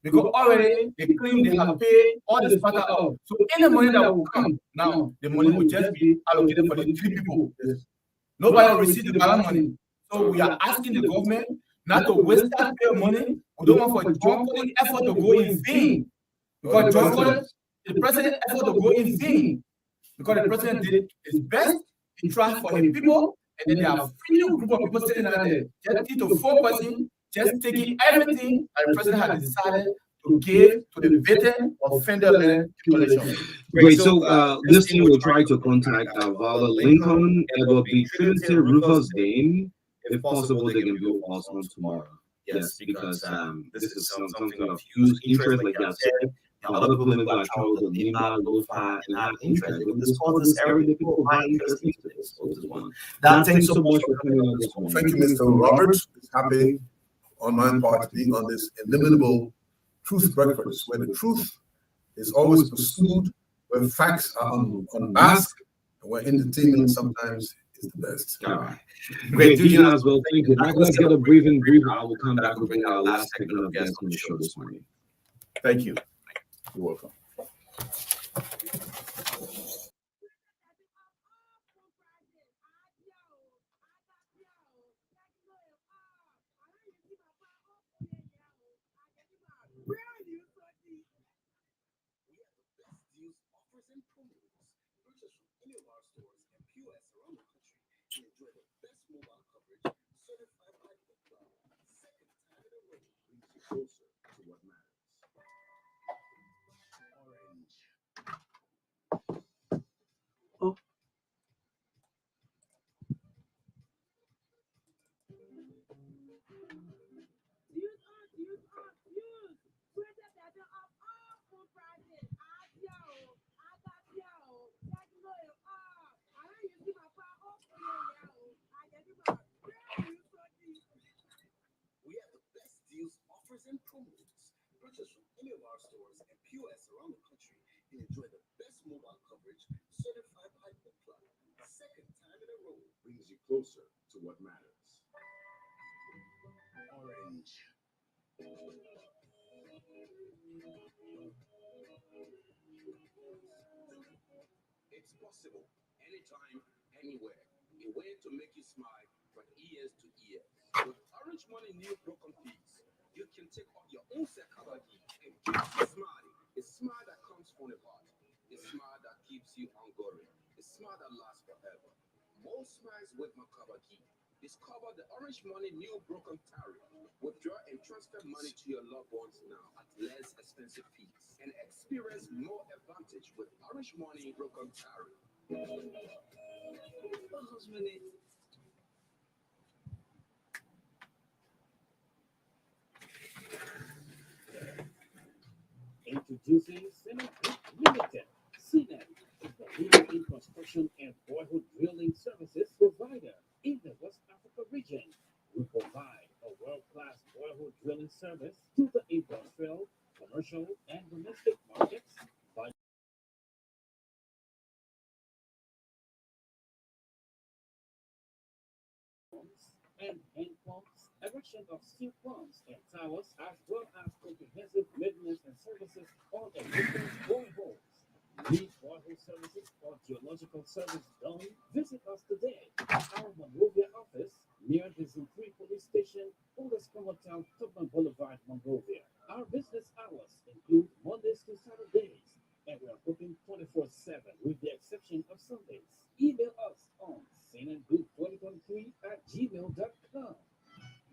because already they claim they have paid all the sparta out. So any money that will come now, the money will just be allocated for the 3 people. Nobody will receive the balance money. So we are asking the government not to waste taxpayer money. We don't want for John Collins' effort to go in vain. Because John Collins, the president effort to go in vain. Because the president did his best, he tried for his people, and then there are a few group of people sitting out there, just 3 to 4 persons, just taking everything that the president had decided to give to the veteran offender land population. Great. So this team will try to contact Vala Lincoln. It will be Trinity Rufus Dane. If possible, they can do us on tomorrow. Yes, because this is something of huge interest, like I said. Other people maybe like Charles or Nima, Lofa, and have interest. But this cause this area, the people have interest into this. So this is one. Dan, thank you so much for coming on this one. Thank you, Mr. Roberts. It's happy on my part to be on this inimitable truth breakfast, where the truth is always pursued, where facts are unmasked, and where entertainment sometimes is the best. All right. Great. Eugene as well. Thank you. Now let's get a briefing. I will come back and bring our last segment of guests on the show this morning. Thank you. You're welcome. Closer to what matters. Orange. It's possible, anytime, anywhere. A way to make you smile from ears to ears. With Orange Money New Broken Peace, you can take off your own Sekabagi and keep you smiling. A smile that comes from the heart. A smile that keeps you ongoing. A smile that lasts forever. More smiles with Makabaki. Discover the Orange Money New Broken Tariff. Withdraw and transfer money to your loved ones now at less expensive fees and experience more advantage with Orange Money Broken Tariff. Introducing Cement Limited. CNET is the leader in construction and borehold drilling services provider in the West Africa region. We provide a world-class borehold drilling service to the industrial, commercial, and domestic markets pumps and hand pumps, erection of steel pumps and towers, as well as comprehensive maintenance and services on existing boreholes. Need borehole services or geological service done? Visit us today at our Monrovia office near the Zone 3 Police Station, Oldest Common Town, Tubman Boulevard, Monrovia. Our business hours include Mondays to Saturdays, and we are open 24/7 with the exception of Sundays. Email us on sinandgood2023@gmail.com.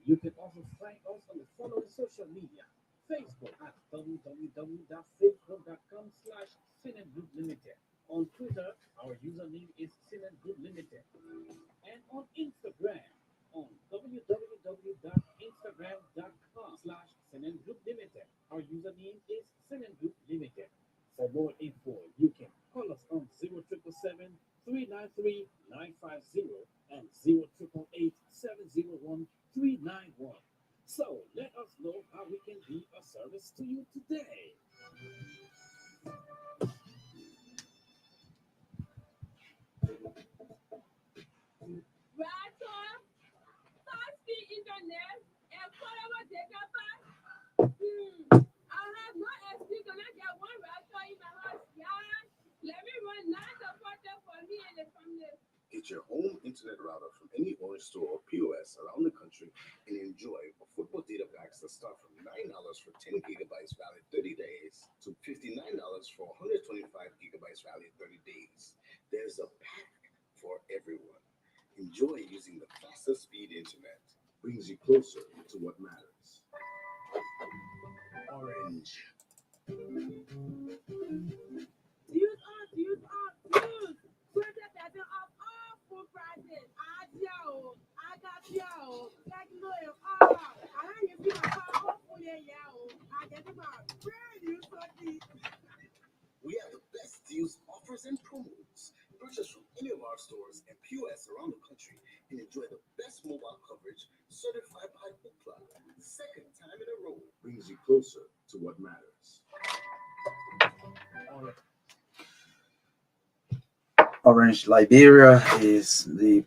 You can also find us on the following social media: Facebook at www.facebook.com/Sinandgood Limited. On Twitter, our username is Sinandgood Limited. And on Instagram, on www.instagram.com/Sinandgood Limited. Our username is Sinandgood Limited. For more info, you can call us on 0777-393-950 and 0888-701-391. So let us know how we can be of service to you today. Internet and followable data pack. I have no excuse to not get one router in my house. Yeah, let me run non-supporter for me and the family. Get your home internet router from any Orange store or POS around the country and enjoy affordable data packs that start from $9 for 10 gigabytes valid 30 days to $59 for 125 gigabytes valid 30 days. There's a pack for everyone. Enjoy using the fastest speed internet. Brings you closer to what matters. Orange. Use us. 20% off all food prices. I got you. Like no, I don't use my car hopefully, I get about brand new something. We have the best deals, offers, and promos. Purchase from any of our stores and POS around the country and enjoy the best mobile coverage certified by Ookla. Second time in a row. Brings you closer to what matters. Orange Liberia is the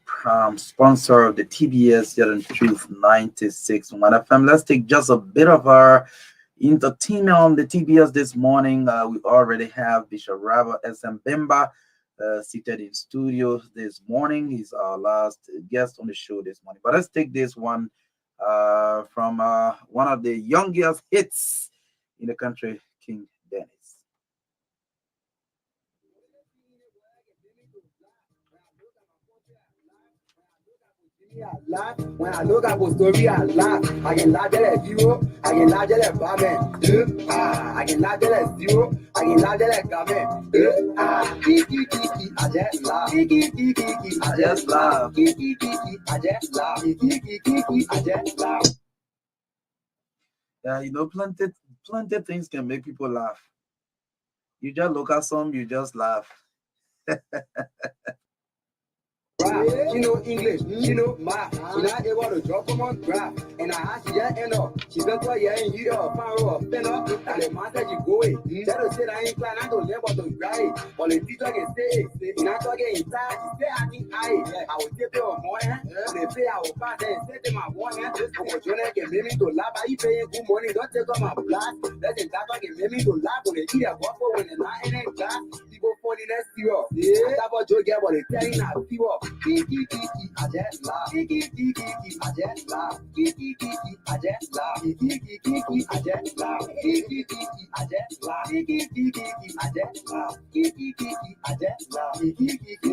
sponsor of the TBS Jordan Truth 96 One FM. Let's take just a bit of our entertainment on the TBS this morning. We already have Bishop Rava SM Bemba seated in studio this morning. He's our last guest on the show this morning. But let's take this one from one of the youngest hits in the country, King Dennis. When I look at the story, I laugh. I can laugh at zero. I can laugh at Batman. I can laugh at zero. I can laugh at Batman. I just laugh. I just laugh. I just laugh. I just laugh. Yeah, you know, plenty things can make people laugh. You just look at some, you just laugh. She know English, she know math. She not able to drop them on graph. And I had she just end up. She built her yeah and you know power of pen up. And the master she go away. That was said I ain't plan not to live but to grind. But the teacher can say and I talk in time, she say I think I will take her on more hand. They say I will pass and say them my one hand. But Jonah can make me to laugh. I paying good money, don't take on my blast. That's that can make me to laugh when they eat a waffle when they're not in a class. People falling that serious. Yeah, that's what you get, but they telling us people. Kiki, I just laugh. Kiki, I just laugh. Kiki, I just laugh. Kiki, I just laugh. Kiki, I just laugh. Kiki, I just laugh. Kiki, I just laugh. Kiki, I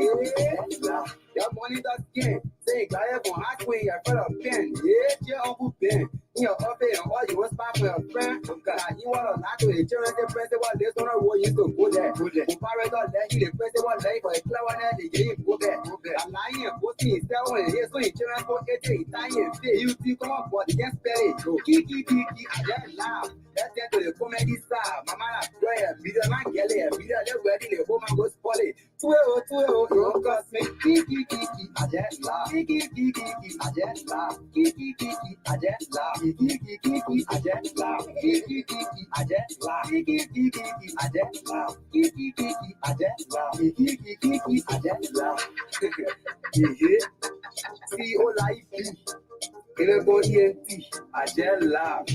just laugh. Your money does skin. Say, I have on high queen, your brother Ben. Yeah, your uncle Ben. In your office, and all you want spot for your friend. Because you want to knock to the children, the principal, this one, what you to go there. The parents are there, the principal, there, but the clever, they get him go there. I'm lying, posting, selling, here, so insurance for it, dying, you see, come on, but you can't spell it. Kiki, I just laugh. That's it to the comedy star. Mama, I'm video, man, get it, video, they're ready, the home and go spoil it. 12, you don't cost me. Kiki, I just laugh. Kiki, I just laugh. Kiki, I just laugh. Kiki, I just laugh. Kiki, I just laugh. Kiki, I just laugh. Kiki, I just laugh. Kiki, I just laugh. CEO Life. Ilebo ENT. I just laugh.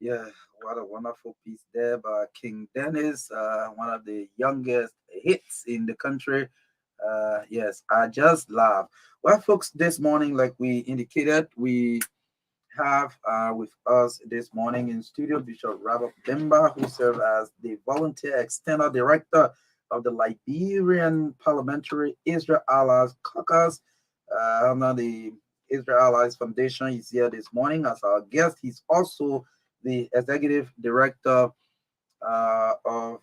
Yeah, what a wonderful piece there by King Dennis, one of the youngest hits in the country. Yes, I just laugh. Well, folks, this morning, like we indicated, we have with us this morning in studio Bishop Robert Bemba, who serves as the volunteer external director of the Liberian Parliamentary Israel Allies Caucus under the Israel Allies Foundation. He's here this morning as our guest. He's also the executive director of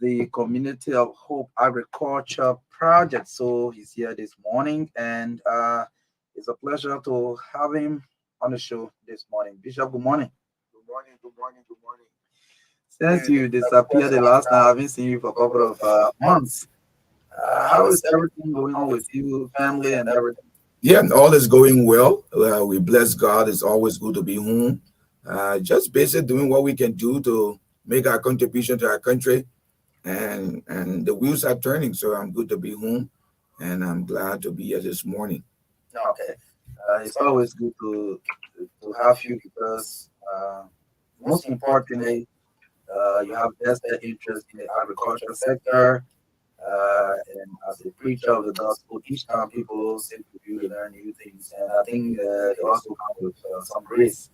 the Community of Hope Agriculture Project. So he's here this morning, and it's a pleasure to have him on the show this morning. Bishop, good morning. Good morning, good morning, good morning. Since you disappeared the last time, I haven't seen you for a couple of months. How is everything going on with you, family, and everything? Yeah, all is going well. We bless God. It's always good to be home. Just basically doing what we can do to make our contribution to our country, and the wheels are turning. So I'm good to be home, and I'm glad to be here this morning. Okay, it's always good to have you because most importantly, you have vested interest in the agricultural sector. And as a preacher of the gospel, each time people sit with you to learn new things, and I think they also come with some grace.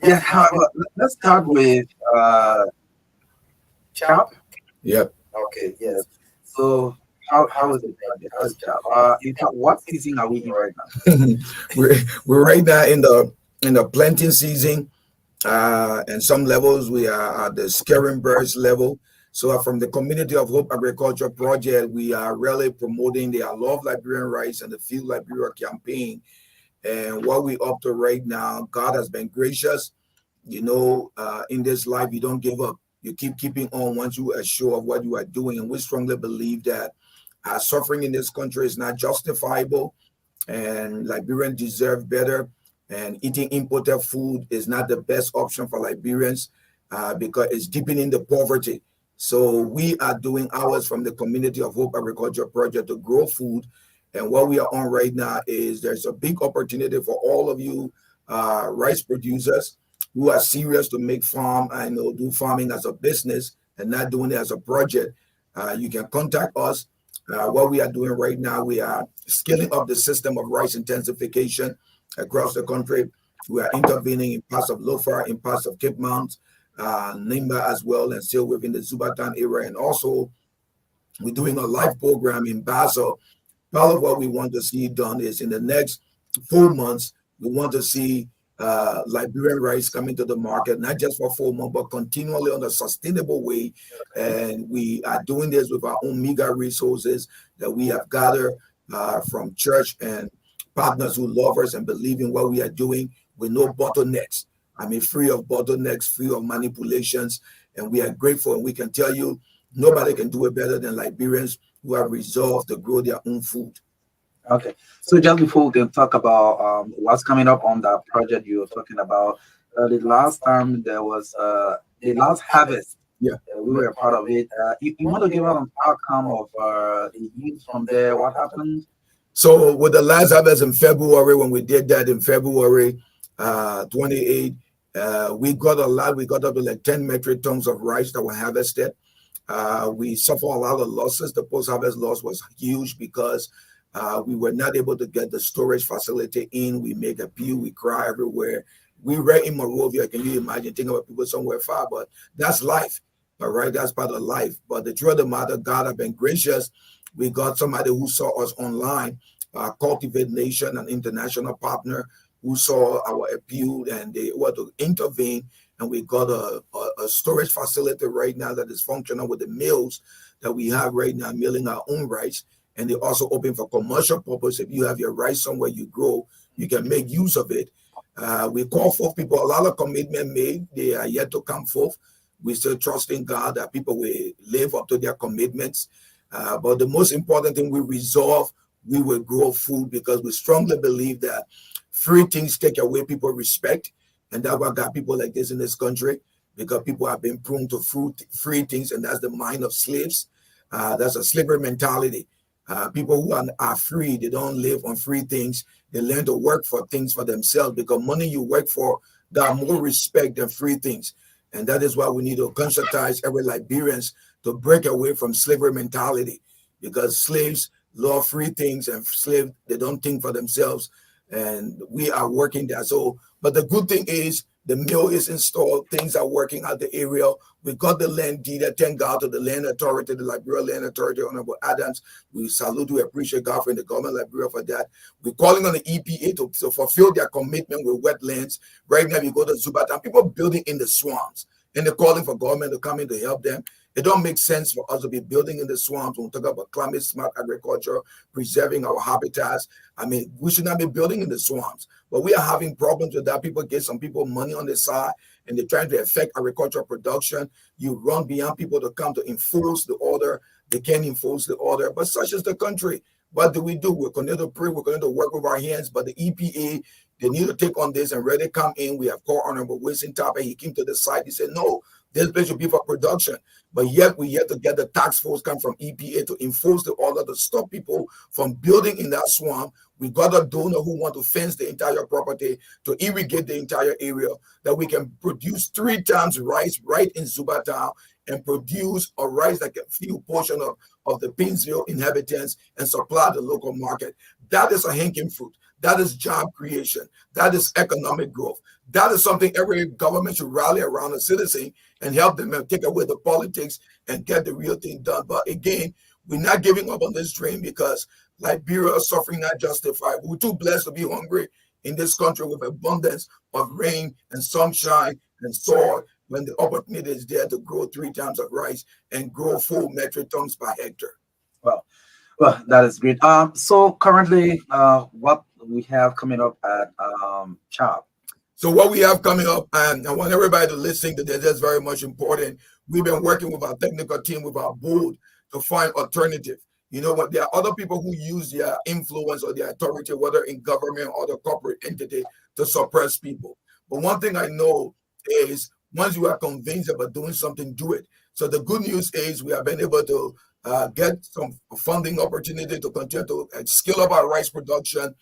Yeah, let's start with Chap. Yep. Okay, yes. So how is it? How's Chap? What season are we in right now? we're right now in the planting season. And some levels we are at the scaring birds level. So from the Community of Hope Agriculture Project, we are really promoting the I Love Liberian Rice and the Feed Liberia campaign. And what we up to right now, God has been gracious. You know, in this life, you don't give up. You keep keeping on once you are sure of what you are doing. And we strongly believe that suffering in this country is not justifiable, and Liberians deserve better. And eating imported food is not the best option for Liberians because it's deepening the poverty. So we are doing ours from the Community of Hope Agriculture Project to grow food. And what we are on right now is there's a big opportunity for all of you rice producers who are serious to make do farming as a business and not doing it as a project. You can contact us. What we are doing right now, we are scaling up the system of rice intensification across the country. We are intervening in parts of Lofa, in parts of Cape Mount, Nimba as well, and still within the Zubatan area. And also, we're doing a live program in Basel. Part of what we want to see done is in the next 4 months, we want to see Liberian rice coming to the market, not just for 4 months, but continually on a sustainable way. And we are doing this with our own meager resources that we have gathered from church and partners who love us and believe in what we are doing with no bottlenecks. I mean, free of bottlenecks, free of manipulations. And we are grateful. And we can tell you, nobody can do it better than Liberians who have resolved to grow their own food. Okay. So just before we can talk about what's coming up on that project you were talking about, the last time there was the last harvest. Yeah. We were a part of it. You want to give out an outcome of the yields from there? What happened? So with the last harvest in February, when we did that in February 28, we got a lot. We got up to like 10 metric tons of rice that were harvested. We suffered a lot of losses. The post-harvest loss was huge because we were not able to get the storage facility in. We make appeal. We cry everywhere. We were in Monrovia. Can you imagine thinking about people somewhere far? But that's life. All right, that's part of life. But the truth of the matter, God has been gracious. We got somebody who saw us online, Cultivate Nation, an international partner who saw our appeal and they were to intervene. And we got a storage facility right now that is functional with the mills that we have right now, milling our own rice. And they're also open for commercial purpose. If you have your rice somewhere you grow, you can make use of it. We call forth people, a lot of commitment made. They are yet to come forth. We still trust in God that people will live up to their commitments. But the most important thing, we resolve, we will grow food because we strongly believe that free things take away people's respect. And that's why got people like this in this country, because people have been prone to free things, and that's the mind of slaves. That's a slavery mentality. People who are free, they don't live on free things. They learn to work for things for themselves, because money you work for got more respect than free things. And that is why we need to conscientize every Liberians to break away from slavery mentality, because slaves love free things, and slaves, they don't think for themselves. And we are working there. So, but the good thing is the mill is installed, things are working at the area. We got the land deeded. Thank God to the land authority, the Liberia Land Authority, Honorable Adams. We salute, we appreciate God and the government of Liberia for that. We're calling on the EPA to fulfill their commitment with wetlands. Right now, we go to Zubatown, people building in the swamps, and they're calling for government to come in to help them. It don't make sense for us to be building in the swamps when we talk about climate smart agriculture, preserving our habitats. I mean, we should not be building in the swamps, but we are having problems with that. People get some people money on the side, and they're trying to affect agricultural production. You run beyond people to come to enforce the order. They can't enforce the order, but such is the country. What do? We're going to pray. We're going to work with our hands, but the EPA, they need to take on this and ready to come in. We have called Honorable Wilson Tapa. He came to the site. He said, no, this place should be for production. But yet we yet to get the task force come from EPA to enforce the order to stop people from building in that swamp. We got a donor who want to fence the entire property, to irrigate the entire area, that we can produce 3 times rice right in Zubatown, and produce a rice that can feed a portion of the Painesville inhabitants and supply the local market. That is a hanging fruit. That is job creation. That is economic growth. That is something every government should rally around a citizen and help them and take away the politics and get the real thing done. But again, we're not giving up on this dream, because Liberia is suffering not justified. We're too blessed to be hungry in this country with abundance of rain and sunshine and soil, when the opportunity is there to grow 3 times of rice and grow 4 metric tons per hectare. Well, that is great. So currently, what we have coming up at CHOP? So what we have coming up, and I want everybody to listen to this, that's very much important. We've been working with our technical team, with our board, to find alternative. You know what? There are other people who use their influence or their authority, whether in government or the corporate entity, to suppress people. But one thing I know is, once you are convinced about doing something, do it. So the good news is we have been able to get some funding opportunity to continue to scale up our rice production,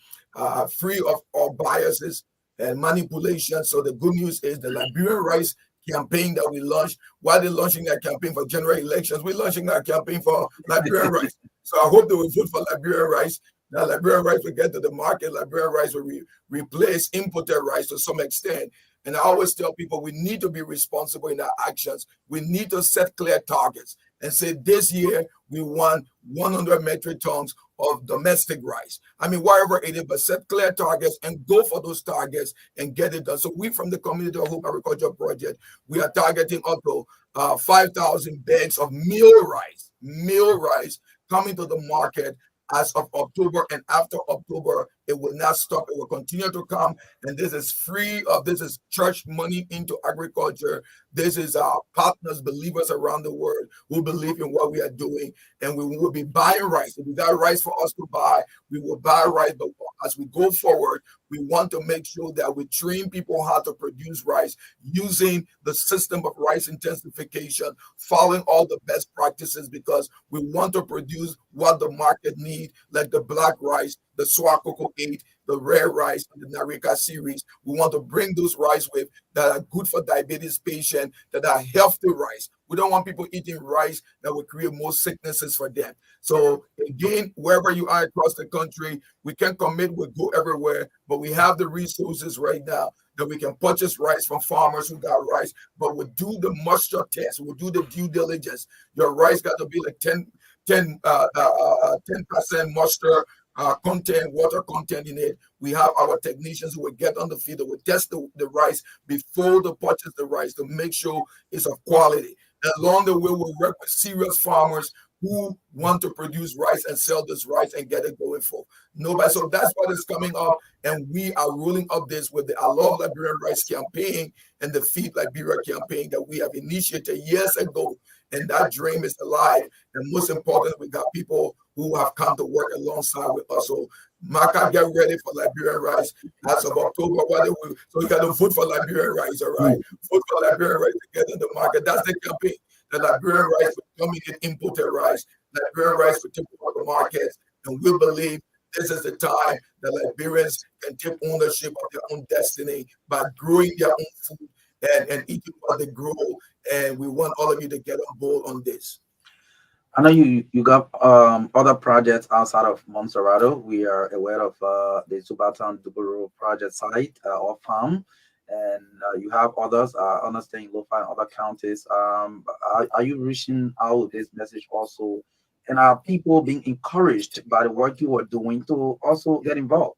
free of all biases and manipulation. So the good news is the Liberian Rice campaign that we launched, while they're launching that campaign for general elections, we're launching that campaign for Liberian Rice. So I hope they will vote for Liberian Rice. Now, Liberian Rice will get to the market. Liberian Rice will replace imported rice to some extent. And I always tell people, we need to be responsible in our actions. We need to set clear targets and say, this year we want 100 metric tons of domestic rice. I mean, wherever it is, but set clear targets and go for those targets and get it done. So we, from the Community of Hope Agriculture Project, we are targeting up to 5,000 bags of meal rice coming to the market as of October, and after October, it will not stop. It will continue to come, and this is free of, this is church money into agriculture. This is our partners, believers around the world who believe in what we are doing, and we will be buying rice. If we got rice for us to buy, we will buy rice. But as we go forward, we want to make sure that we train people how to produce rice using the system of rice intensification, following all the best practices, because we want to produce what the market needs, like the black rice, the Swakoko 8, the rare rice, and the Narika series. We want to bring those rice with that are good for diabetes patients, that are healthy rice. We don't want people eating rice that will create more sicknesses for them. So again, wherever you are across the country, we can commit, we'll go everywhere, but we have the resources right now that we can purchase rice from farmers who got rice, but we'll do the moisture test, we'll do the due diligence. Your rice got to be like 10% moisture content, water content in it. We have our technicians who will get on the field, will test the rice before they purchase the rice to make sure it's of quality. And along the way, we'll work with serious farmers who want to produce rice and sell this rice and get it going for nobody. So that's what is coming up. And we are rolling up this with the I Love Liberian Rice campaign and the Feed Liberia campaign that we have initiated years ago. And that dream is alive. And most important, we got people who have come to work alongside with us. So Market, get ready for Liberian rice as of October. So you got to vote for Liberian rice, all right? Vote for Liberian rice to get in the market. That's the campaign. The Liberian rice will come in imported rice. Liberian rice will take over the markets. And we believe this is the time that Liberians can take ownership of their own destiny by growing their own food and eating what they grow. And we want all of you to get on board on this. I know you got other projects outside of Montserrado. We are aware of the Zubatan Duburo project site or farm, and you have others. I understand in Lofa and other counties. Are you reaching out with this message also? And are people being encouraged by the work you are doing to also get involved?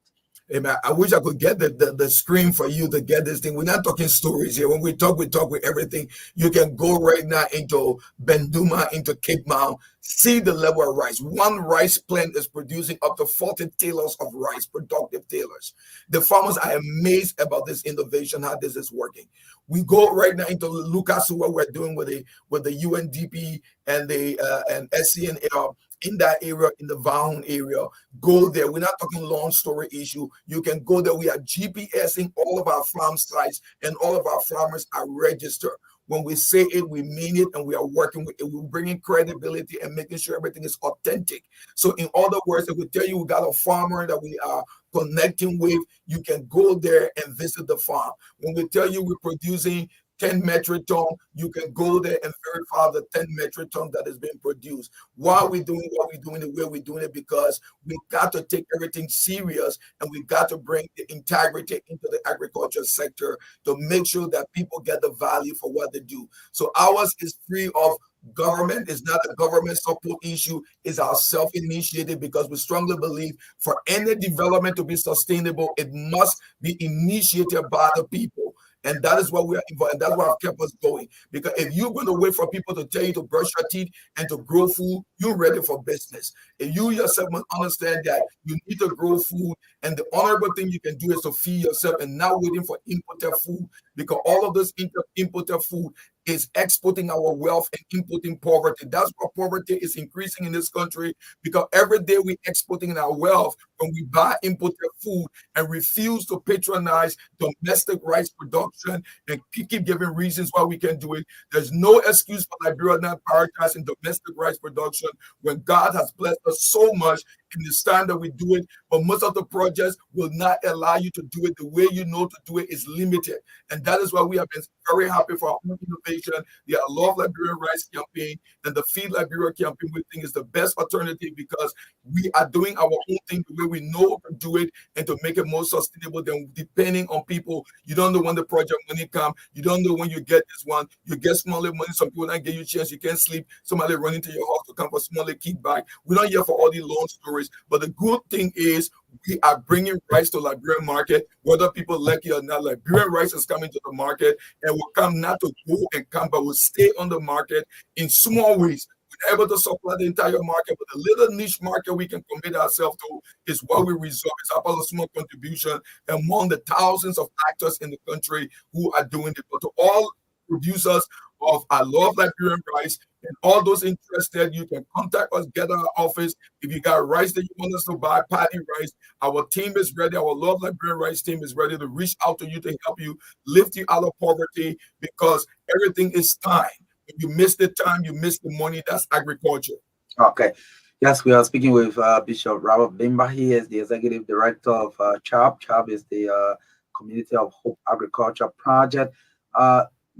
Hey man, I wish I could get the screen for you to get this thing. We're not talking stories here. When we talk with everything. You can go right now into Benduma, into Cape Mount, see the level of rice. One rice plant is producing up to 40 tailors of rice, productive tailors. The farmers are amazed about this innovation, how this is working. We go right now into Lucas, what we're doing with the UNDP and the and SCNL in that area, in the Vaughan area. Go there. We're not talking long story issue. You can go there. We are GPSing all of our farm sites, and all of our farmers are registered. When we say it, we mean it, and we are working with it. We're bringing credibility and making sure everything is authentic. So in other words, if we tell you we got a farmer that we are connecting with, you can go there and visit the farm. When we tell you we're producing 10 metric ton, you can go there and verify the 10 metric ton that is being produced. Why are we doing what we're doing the way we're doing it? Because we got to take everything serious, and we got to bring the integrity into the agriculture sector to make sure that people get the value for what they do. So ours is free of government. It's not a government support issue. It's our self-initiated, because we strongly believe for any development to be sustainable, it must be initiated by the people. And that is what we are involved, and that's what have kept us going. Because if you're going to wait for people to tell you to brush your teeth and to grow food, you're ready for business. If you yourself must understand that you need to grow food, and the honorable thing you can do is to feed yourself and not waiting for imported food, because all of this imported food is exporting our wealth and importing poverty. That's why poverty is increasing in this country, because every day we're exporting our wealth when we buy imported food and refuse to patronize domestic rice production and keep giving reasons why we can do it. There's no excuse for Liberia not prioritizing domestic rice production when God has blessed us so much in the standard we do it. But most of the projects will not allow you to do it the way you know to do it is limited. And that is why we have been very happy for our own innovation. The I Love Liberia Rice campaign and the Feed Liberia campaign, we think is the best alternative, because we are doing our own thing the way we know to do it, and to make it more sustainable than depending on people. You don't know when the project money come. You don't know when you get this one. You get smaller money. Some people not give you a chance. You can't sleep. Somebody run into your house to come for smaller kickback. We're not here for all these long stories. But the good thing is we are bringing rice to Liberian market, whether people like it or not. Liberian rice is coming to the market, and will come not to go and come, but will stay on the market in small ways. We're able to supply the entire market, but the little niche market we can commit ourselves to is what we reserve. It's about a small contribution among the thousands of actors in the country who are doing it. But to all producers of I Love Liberian Rice and all those interested, you can contact us, get our office. If you got rice that you want us to buy, paddy rice, our team is ready. Our Love Liberian Rice team is ready to reach out to you to help you lift you out of poverty, because everything is time. If you miss the time, you miss the money. That's agriculture. Okay. Yes, we are speaking with Bishop Robert Bimba. He is the executive director of CHOP. CHOP is the Community of Hope Agriculture Project.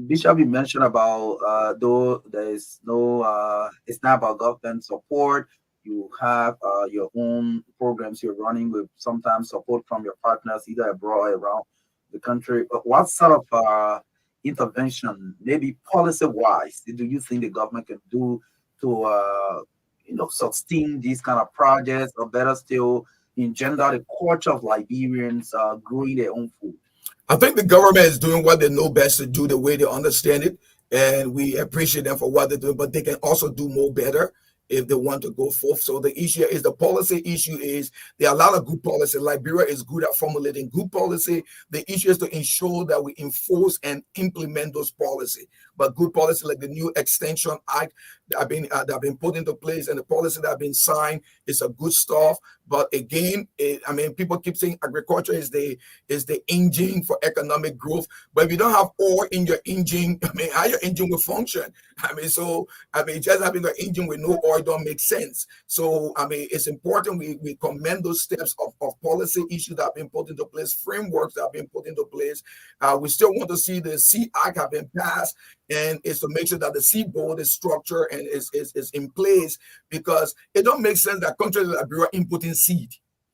Bishop, you mentioned about though there is no, it's not about government support. You have your own programs you're running with sometimes support from your partners, either abroad or around the country. But what sort of intervention, maybe policy-wise, do you think the government can do to sustain these kind of projects, or better still, engender the culture of Liberians growing their own food? I think the government is doing what they know best to do, the way they understand it, and we appreciate them for what they're doing, but they can also do more better. if they want to go forth. So the issue is, the policy issue is, there are a lot of good policy. Liberia is good at formulating good policy. The issue is to ensure that we enforce and implement those policies. But good policy like the new Extension Act that have been put into place, and the policy that have been signed is a good stuff. But again, people keep saying agriculture is the engine for economic growth. But if you don't have oil in your engine, how your engine will function? Just having an engine with no oil don't make sense. So it's important we commend those steps of policy issues that have been put into place, frameworks that have been put into place. We still want to see the Seed Act have been passed, and it's to make sure that the seed board is structured and is in place, because it don't make sense that countries like Liberia inputting seed.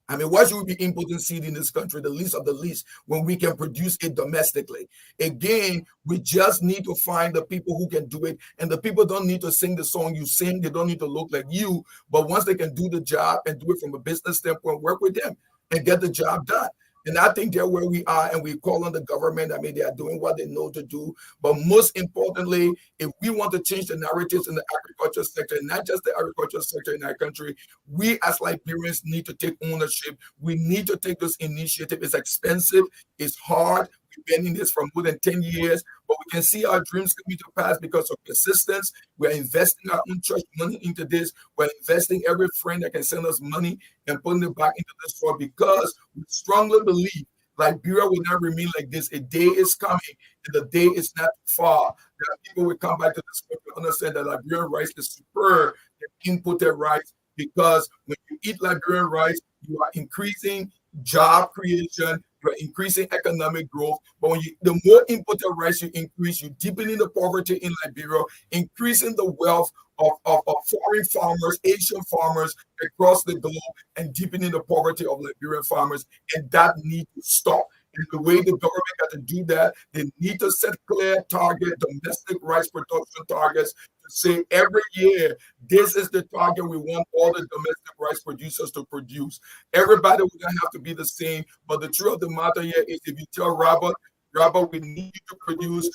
Why should we be importing seed in this country, the least of the least, when we can produce it domestically? Again, we just need to find the people who can do it. And the people don't need to sing the song you sing. They don't need to look like you. But once they can do the job and do it from a business standpoint, work with them and get the job done. And I think they're where we are, and we call on the government. They are doing what they know to do. But most importantly, if we want to change the narratives in the agriculture sector, not just the agriculture sector in our country, we as Liberians need to take ownership. We need to take this initiative. It's expensive. It's hard. We've been in this for more than 10 years, but we can see our dreams coming to pass because of persistence. We're investing our own church money into this. We're investing every friend that can send us money and putting it back into this store, because we strongly believe Liberia will not remain like this. A day is coming, and the day is not far. That people will come back to this country and understand that Liberian rice is superb than imported rice, because when you eat Liberian rice, you are increasing job creation, you're increasing economic growth. But the more imported rice you increase, you deepening the poverty in Liberia, increasing the wealth of foreign farmers, Asian farmers across the globe, and deepening the poverty of Liberian farmers. And that needs to stop. And the way the government got to do that, they need to set clear target, domestic rice production targets, to say every year, this is the target we want all the domestic rice producers to produce. Everybody will not have to be the same, but the truth of the matter here is, if you tell Robert, we need you to produce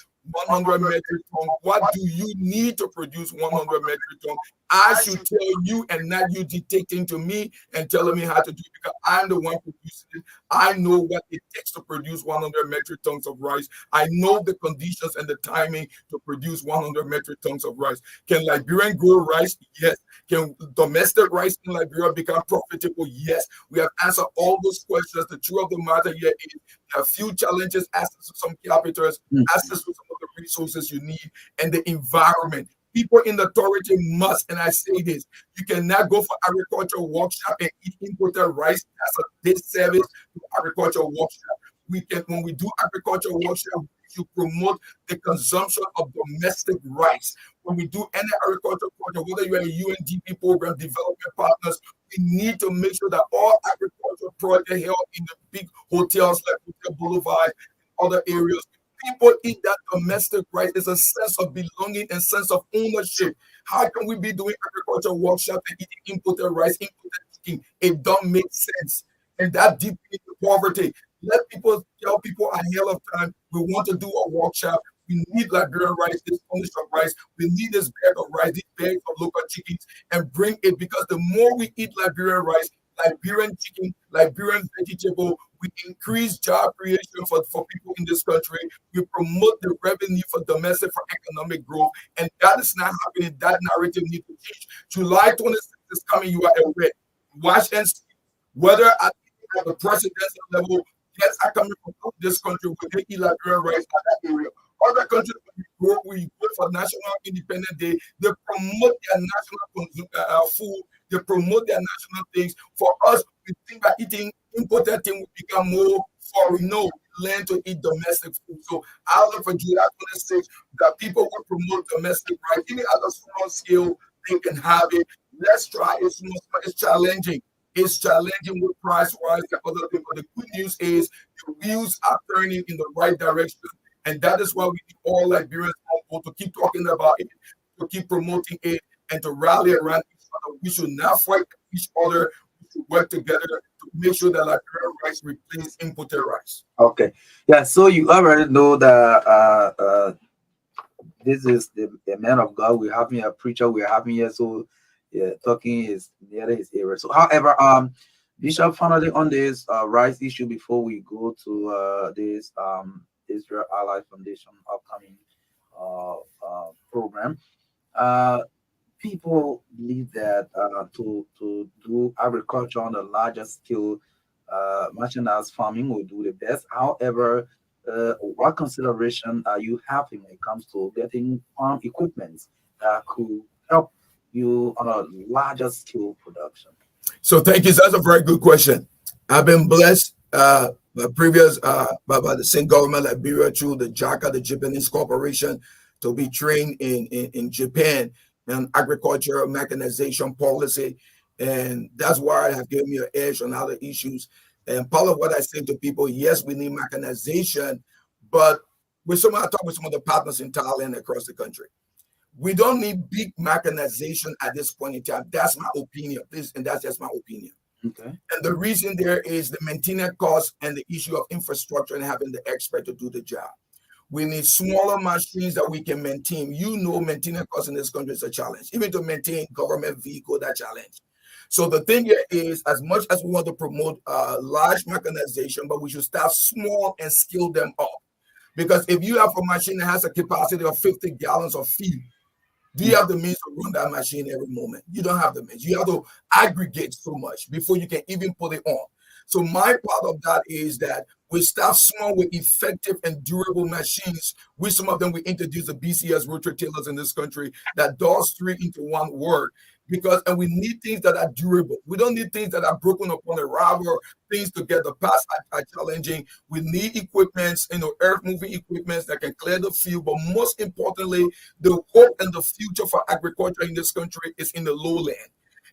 100 metric tons. What do you need to produce 100 metric tons? I should tell you, and not you dictating to me and telling me how to do it, because I'm the one producing it. I know what it takes to produce 100 metric tons of rice. I know the conditions and the timing to produce 100 metric tons of rice. Can Liberian grow rice? Yes. Can domestic rice in Liberia become profitable? Yes. We have answered all those questions. The truth of the matter here is there are few challenges: access to some capitals, access to some of the resources you need, and the environment. People in the authority must, and I say this, you cannot go for agricultural workshop and eat imported rice. That's a disservice to agricultural workshop. When we do agricultural workshop, to promote the consumption of domestic rice. When we do any agricultural project, whether you're a UNDP program, development partners, we need to make sure that all agricultural projects held in the big hotels like Hotel Boulevard and other areas, people eat that domestic rice. It's a sense of belonging and sense of ownership. How can we be doing agricultural workshop and eating imported rice, imported chicken? It don't make sense. And that deepens the poverty. Let people tell people ahead of time, we want to do a workshop. We need Liberian rice, this ownership of rice. We need this bag of rice, these bags of local chickens, and bring it, because the more we eat Liberian rice, Liberian chicken, Liberian vegetable, we increase job creation for people in this country. We promote the revenue for domestic, for economic growth. And that is not happening. That narrative needs to change. July 26th is coming. You are aware. Watch and see whether at the presidential level, yes, are coming from this country where they eat Liberian rice at that area. Other countries, when we go for National Independence Day, they promote their national food, they promote their national things. For us, we think that eating imported things will become more foreign. No, learn to eat domestic food. So I look for July 26th that people will promote domestic rice. Even at a small scale, they can have it. Let's try it. It's challenging. It's challenging with price-wise and other things. But the good news is the wheels are turning in the right direction. And that is why we need all Liberians to keep talking about it, to keep promoting it, and to rally around each other. We should not fight each other. We should work together to make sure that Liberian rice replaces imported rice. Okay. Yeah, so you already know that this is the man of God. We're having a preacher. We're having here. So talking is near his area. So, however, Bishop, finally on this rights issue before we go to this Israel Ally Foundation upcoming program. People believe that to do agriculture on a larger scale, mechanized farming will do the best. However, what consideration are you having when it comes to getting farm equipment that could help you on a larger scale production? So thank you. That's a very good question. I've been blessed by previous by the same government Liberia through the JACA, the Japanese corporation, to be trained in Japan in agricultural mechanization policy. And that's why I have given me an edge on other issues. And part of what I say to people, yes, we need mechanization, but I talk with some of the partners in Thailand across the country. We don't need big mechanization at this point in time. That's my opinion, please, and that's just my opinion. Okay. And the reason there is the maintenance cost and the issue of infrastructure and having the expert to do the job. We need smaller machines that we can maintain. You know, maintenance costs in this country is a challenge. Even to maintain government vehicle, that challenge. So the thing here is, as much as we want to promote large mechanization, but we should start small and scale them up. Because if you have a machine that has a capacity of 50 gallons of feed, do you have the means to run that machine every moment? You don't have the means. You have to aggregate so much before you can even put it on. So my part of that is that we start small with effective and durable machines. With some of them, we introduce the BCS rotary tillers in this country that does 3 into 1 work. And we need things that are durable. We don't need things that are broken upon a rubber. Things to get the past are challenging. We need equipments, earth moving equipments that can clear the field. But most importantly, the hope and the future for agriculture in this country is in the lowland.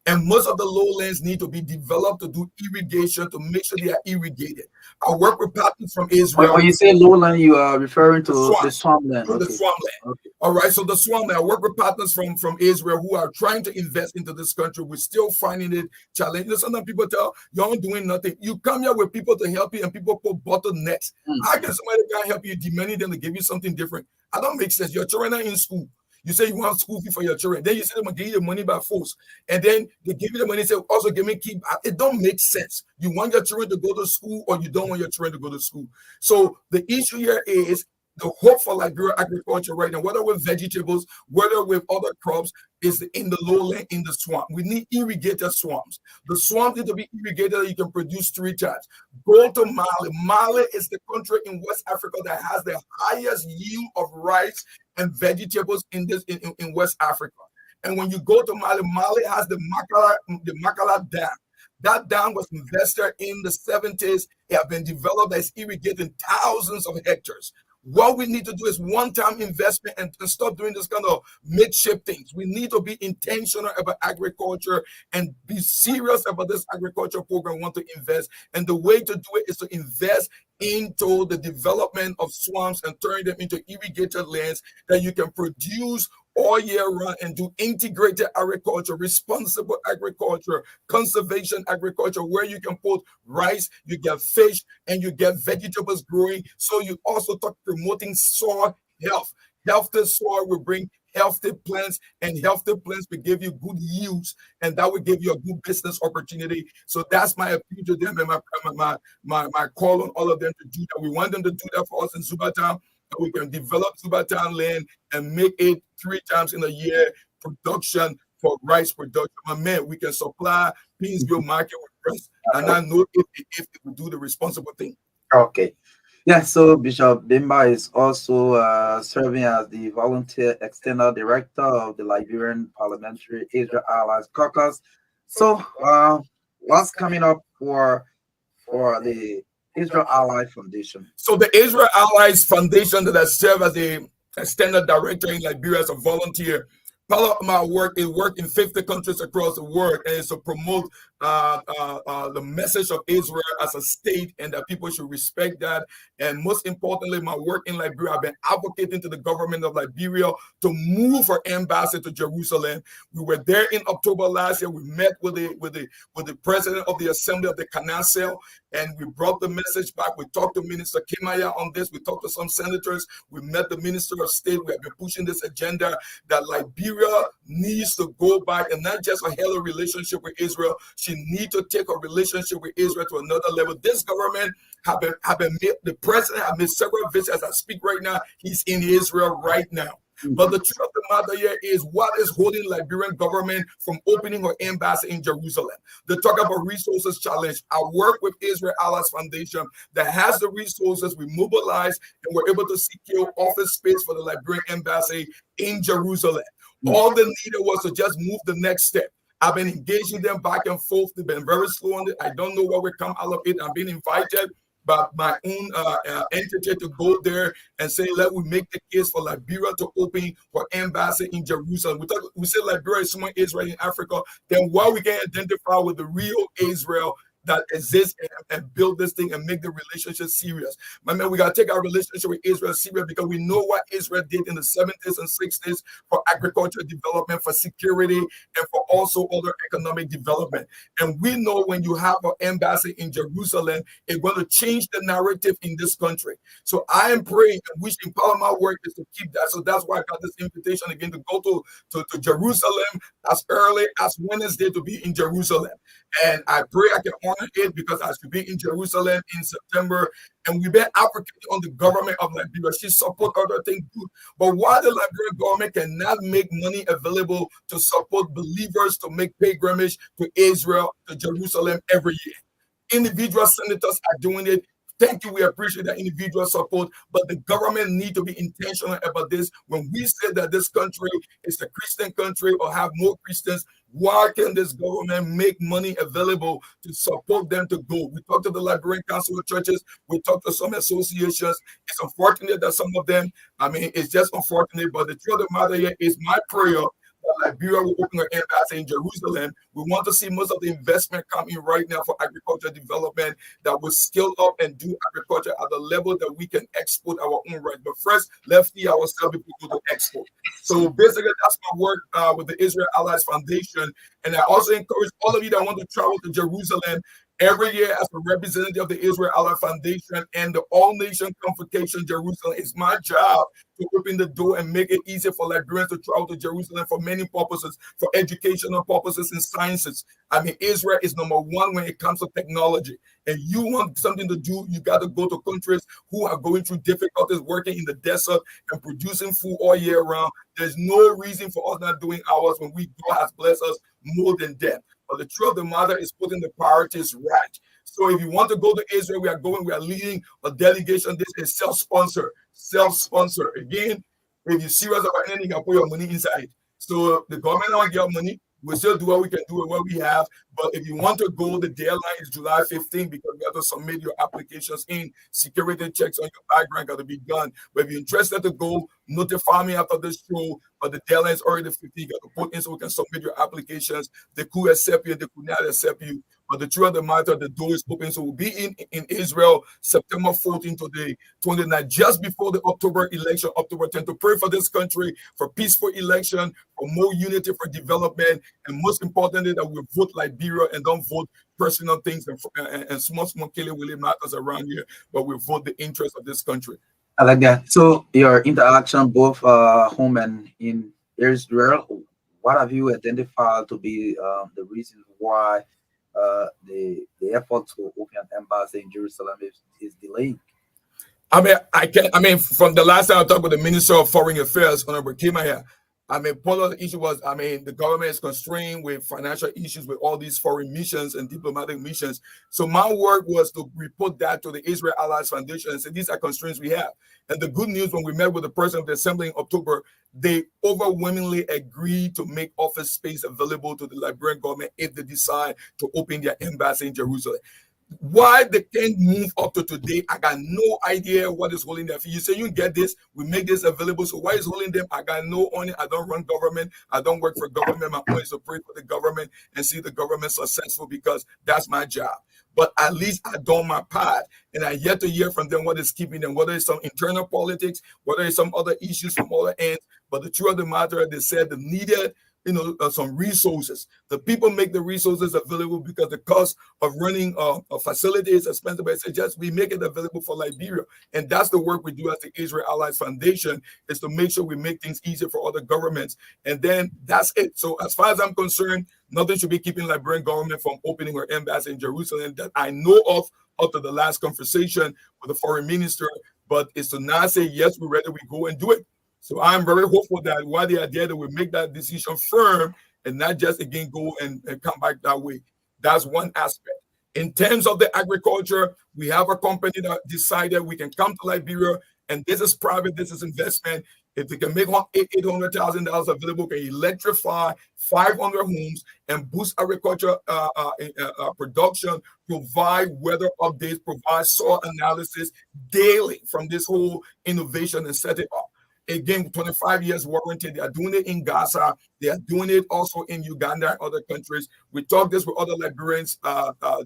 And most of the lowlands need to be developed to do irrigation to make sure they are irrigated. I work with partners from Israel. When you say lowland, you are referring to the swampland. The swampland. Okay. All right. So the swampland, I work with partners from Israel who are trying to invest into this country. We're still finding it challenging. Sometimes people tell you aren't doing nothing. You come here with people to help you, and people put bottlenecks. How can somebody can't help you, demanding them to give you something different? I don't make sense. Your children are in school. You say you want school fee for your children. Then you say they're going to give you the money by force. And then they give you the money and say, also give me keep. It don't make sense. You want your children to go to school, or you don't want your children to go to school. So the issue here is the hope for Liberia agriculture right now, whether with vegetables, whether with other crops, is in the lowland, in the swamp. We need irrigated swamps. The swamps need to be irrigated. You can produce 3 times. Go to Mali. Mali is the country in West Africa that has the highest yield of rice and vegetables in West Africa. And when you go to Mali, Mali has the Makala Dam. That dam was invested in the 70s. It has been developed as irrigating thousands of hectares. What we need to do is one-time investment and stop doing this kind of midship things. We need to be intentional about agriculture and be serious about this agriculture program we want to invest. And the way to do it is to invest into the development of swamps and turn them into irrigated lands that you can produce all year round and do integrated agriculture, responsible agriculture, conservation agriculture, where you can put rice, you get fish, and you get vegetables growing. So you also talk promoting soil health. Healthy soil will bring healthy plants, and healthy plants will give you good yields, and that will give you a good business opportunity. So that's my appeal to them and my call on all of them to do that. We want them to do that for us in Zubatown. We can develop Zubatown land and make it 3 times in a year production for rice production. My man, we can supply Painesville market with rice. And I know if we do the responsible thing. Okay. Yeah, so Bishop Bimba is also serving as the volunteer external director of the Liberian Parliamentary Israel Allies Caucus. So what's coming up for the Israel Ally Foundation? So the Israel Allies Foundation that I serve as a extended director in Liberia as a volunteer, part of my work is work in 50 countries across the world, and it's to promote the message of Israel as a state, and that people should respect that. And most importantly, my work in Liberia, I've been advocating to the government of Liberia to move our embassy to Jerusalem. We were there in October last year. We met with the president of the Assembly of the Knesset, and we brought the message back. We talked to Minister Kimaya on this. We talked to some senators. We met the Minister of State. We have been pushing this agenda that Liberia needs to go back and not just a hello relationship with Israel. She needs to take a relationship with Israel to another level. This government the president has made several visits. As I speak right now, he's in Israel right now. But the truth of the matter here is, what is holding Liberian government from opening her embassy in Jerusalem? They talk about resources challenge. I work with Israel Allies Foundation that has the resources. We mobilize and we're able to secure office space for the Liberian embassy in Jerusalem. All they needed was to just move the next step. I've been engaging them back and forth. They've been very slow on it. I don't know what will come out of it. I'm being invited by my own entity to go there and say, let we make the case for Liberia to open her embassy in Jerusalem. We say Liberia is small Israel in Africa. Then why we can identify with the real Israel that exists and build this thing and make the relationship serious. My man, we got to take our relationship with Israel serious, because we know what Israel did in the 70s and 60s for agricultural development, for security, and for also other economic development. And we know when you have an embassy in Jerusalem, it's going to change the narrative in this country. So I am praying and wishing part of my work is to keep that. So that's why I got this invitation again to go to Jerusalem as early as Wednesday, to be in Jerusalem. And I pray I can honor it, because I should be in Jerusalem in September. And we've been advocating on the government of Liberia. She support other things too. But why the Liberian government cannot make money available to support believers to make pilgrimage to Israel, to Jerusalem every year? Individual senators are doing it. Thank you. We appreciate that individual support, but the government need to be intentional about this. When we say that this country is a Christian country or have more Christians, why can this government make money available to support them to go? We talked to the Liberian Council of Churches. We talked to some associations. It's unfortunate that some of them, it's just unfortunate, but the truth of the matter here is my prayer that Liberia will open her embassy in Jerusalem. We want to see most of the investment coming right now for agriculture development that will scale up and do agriculture at the level that we can export our own right. But first, let's feed ourselves before we go to export. So basically, that's my work with the Israel Allies Foundation. And I also encourage all of you that want to travel to Jerusalem every year as a representative of the Israel Allies Foundation and the All Nation Convocation Jerusalem. It's my job to open the door and make it easier for Liberians to travel to Jerusalem for many purposes, for educational purposes and sciences. Israel is number one when it comes to technology. And you want something to do, you got to go to countries who are going through difficulties working in the desert and producing food all year round. There's no reason for us not doing ours when God has blessed us more than that. But the truth of the matter is putting the priorities right. So if you want to go to Israel, we are leading a delegation. This is self-sponsor. Again, if you're serious about anything, you can put your money inside. So the government don't get money. We still do what we can do with what we have. But if you want to go, the deadline is July 15th, because you have to submit your applications in. Security checks on your background got to be done. But if you're interested to go, notify me after this show. But the deadline is already 15th. You got to put in so we can submit your applications. They could accept you, they could not accept you. But the truth of the matter, the door is open. So we'll be in Israel September 14th to the 29th, just before the October election, October 10th, to pray for this country, for peaceful election, for more unity, for development, and most importantly, that we vote Liberia and don't vote personal things and small killing really matters around here, but we vote the interest of this country. I like that. So your interaction both home and in Israel, what have you identified to be the reason why the effort to open an embassy in Jerusalem is delayed? From the last time I talked with the Minister of Foreign Affairs, Honorable Kimaya, part of the issue was, the government is constrained with financial issues with all these foreign missions and diplomatic missions. So my work was to report that to the Israel Allies Foundation and say, these are constraints we have. And the good news, when we met with the president of the assembly in October, they overwhelmingly agreed to make office space available to the Liberian government if they decide to open their embassy in Jerusalem. Why they can't move up to today, I got no idea what is holding them. You say you get this, we make this available. So why is holding them? I got no on it. I don't run government. I don't work for government. My point is to pray for the government and see the government successful because that's my job. But at least I done my part, and I yet to hear from them what is keeping them, whether it's some internal politics, whether it's some other issues from other ends. But the truth of the matter, they said they needed some resources. The people make the resources available because the cost of running a facility is expensive. But it's just we make it available for Liberia, and that's the work we do as the Israel Allies Foundation, is to make sure we make things easier for other governments, and then that's it. So as far as I'm concerned, nothing should be keeping Liberian government from opening her embassy in Jerusalem that I know of up to the last conversation with the foreign minister. But it's to now say yes, we're ready, we go and do it. So I'm very hopeful that while they are there, they will make that decision firm and not just again go and come back that way. That's one aspect. In terms of the agriculture, we have a company that decided we can come to Liberia, and this is private, this is investment. If they can make $800,000 available, can electrify 500 homes and boost agriculture production, provide weather updates, provide soil analysis daily from this whole innovation and set it up. Again, 25 years warranty. They are doing it in Gaza. They are doing it also in Uganda and other countries. We talk this with other Liberians,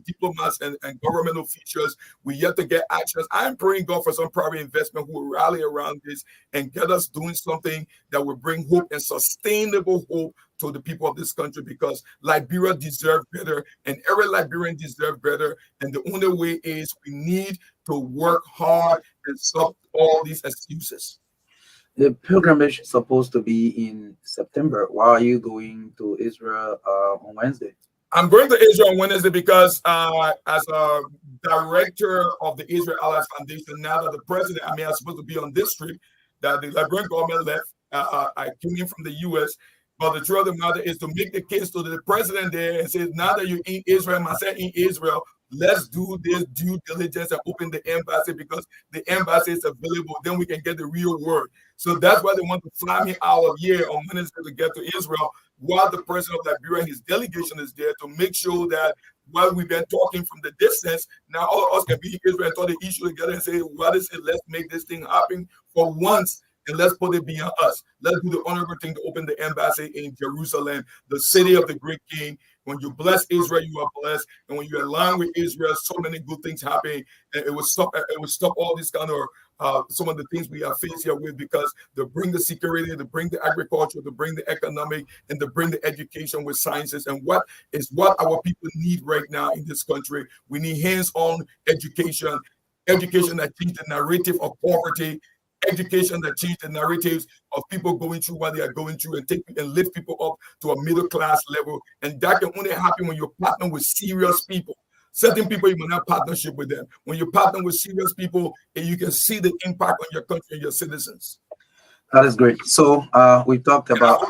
diplomats, and government officials. We yet to get actions. I'm praying God for some private investment who will rally around this and get us doing something that will bring hope and sustainable hope to the people of this country, because Liberia deserves better and every Liberian deserves better. And the only way is we need to work hard and stop all these excuses. The pilgrimage is supposed to be in September. Why are you going to Israel on Wednesday? I'm going to Israel on Wednesday because as a director of the Israel Allies Foundation, now that the president, I was supposed to be on this trip, that the Liberian government left. I came in from the U.S., but the truth of the matter is to make the case to the president there and say, now that you're in Israel, myself in Israel, let's do this due diligence and open the embassy, because the embassy is available. Then we can get the real word. So that's why they want to fly me out of here on Wednesday to get to Israel, while the president of Liberia and his delegation is there, to make sure that while we've been talking from the distance, now all of us can be in Israel and talk the issue together and say, what is it? Let's make this thing happen for once. And let's put it beyond us. Let's do the honorable thing to open the embassy in Jerusalem, the city of the great king. When you bless Israel, you are blessed. And when you align with Israel, so many good things happen. And it will stop all these kind of some of the things we are faced here with, because they bring the security, they bring the agriculture, they bring the economic, and they bring the education with sciences. And what our people need right now in this country. We need hands-on education that changes the narrative of poverty, education that change the narratives of people going through what they are going through, and lift people up to a middle class level. And that can only happen when you partner with serious people. Certain people, you may not partnership with them. When you partner with serious people, and you can see the impact on your country and your citizens. That is great. So we talked about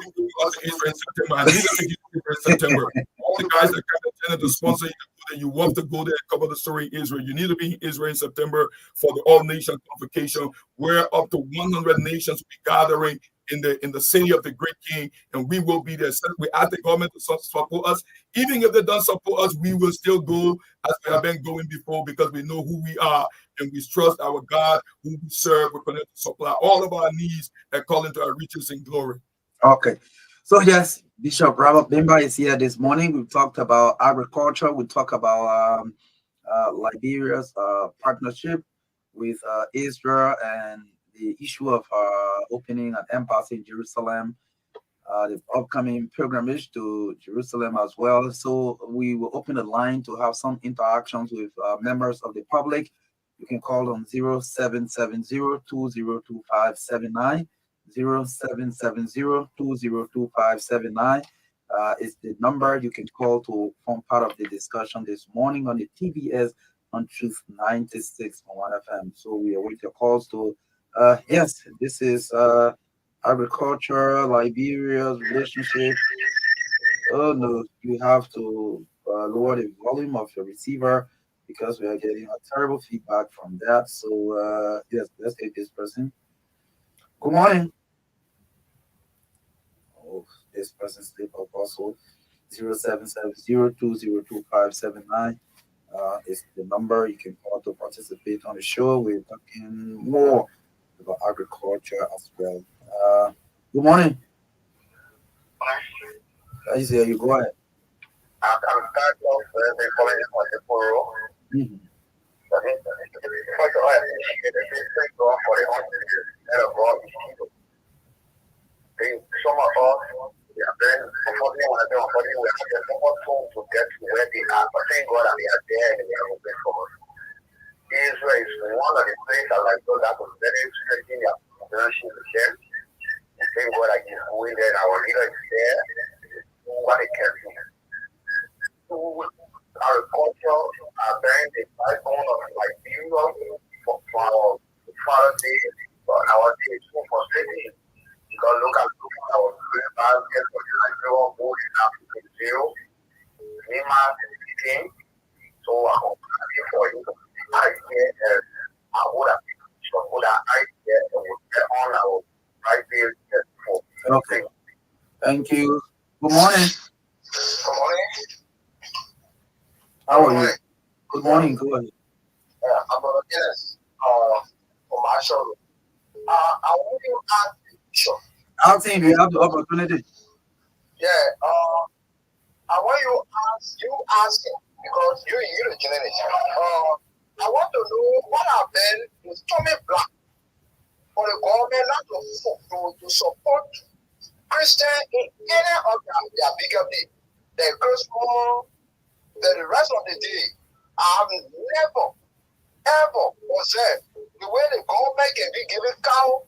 September. All the guys that intended to sponsor you, you want to go there and cover the story in Israel. You need to be in Israel in September for the All Nation Convocation, where up to 100 nations will be gathering in the city of the great king, and we will be there. So we ask the government to support us. Even if they don't support us, we will still go as we have been going before, because we know who we are and we trust our God who we serve. We're going to supply all of our needs according to our riches and glory. Okay. So yes, Bishop Robert Bimba is here this morning. We've talked about agriculture. We talk about Liberia's partnership with Israel and the issue of opening an embassy in Jerusalem, the upcoming pilgrimage to Jerusalem as well. So we will open the line to have some interactions with members of the public. You can call on 0770-202579. 0770-202579 is the number you can call to form part of the discussion this morning on the TBS on Truth 96 on 1FM. So we await your calls to yes, this is agriculture, Liberia's relationship. Oh no, you have to lower the volume of your receiver because we are getting a terrible feedback from that. So yes, let's take this person. Good morning. Oh, this person slip up also. 0770-202579. is the number you can call to participate on the show. We're talking more about agriculture as well. Good morning. I see you. Go ahead. I'm tired of the following on the forum. Mhm. First of all, I appreciate the respect for the hostages that are brought in. Some of us, we are very, unfortunately, we are somewhat told to get to where they are, but thank God that they are there and they are open for us. Israel is one of the places I like those that was very strengthening their relationship with them. And thank God that he's going there, our leader is there, do what he can do. So, our culture are bearing the backbone of Liberia for our Father's Day, for our day is so frustrating. Because look at our great basket for the Nigerian board in Africa zero. Neymar is leading. So I'm happy for you. I get I would have I get and would get on our right there for. Okay. Thank you. Good morning. Good morning. How are you? Good morning. Go ahead. I'm going to guess for my show. I want to ask you. I think you have the opportunity. Yeah, I want you asking because you're the journalist. I want to know what have been the stomach block for the government not to support Christian in any of their bigger day. The Christmas, the rest of the day. I have never, ever observed the way the government can be giving cow,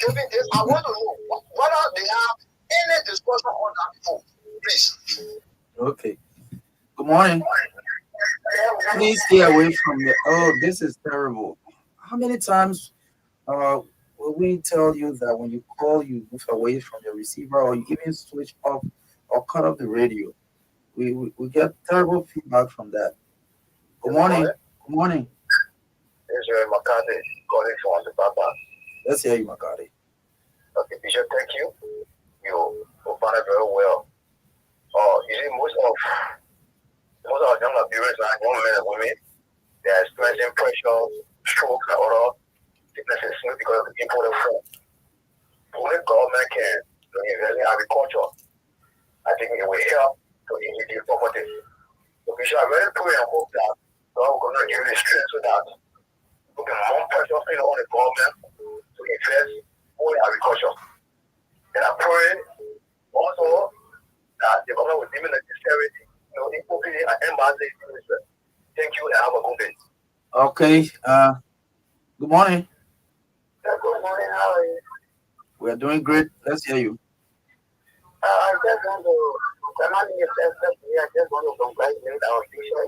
giving this. I want to know whether they have any discussion on that before, please. Okay. Good morning. Please stay away from the. Oh, this is terrible. How many times will we tell you that when you call, you move away from your receiver or you even switch off or cut off the radio? We get terrible feedback from that. Good morning. Good morning. Israel McCarthy calling from the Papa. Let's hear you, Makari. Okay, Bishop, thank you. You found it very well. You see, most of our young abusers are young men and women. They are experiencing pressure, strokes, and other sicknesses because of the important food. Only government can invest in agriculture. I think it will help to introduce poverty. So we should very pray and hope that God will not give the strength so that we can more pressure on the government to invest more in agriculture. And I pray also that the government will limit the disparity, equally and embassy. Thank you and have a good day. Okay. Good morning. Good morning, how are you? We are doing great. Let's hear you. I just want to congratulate our teacher.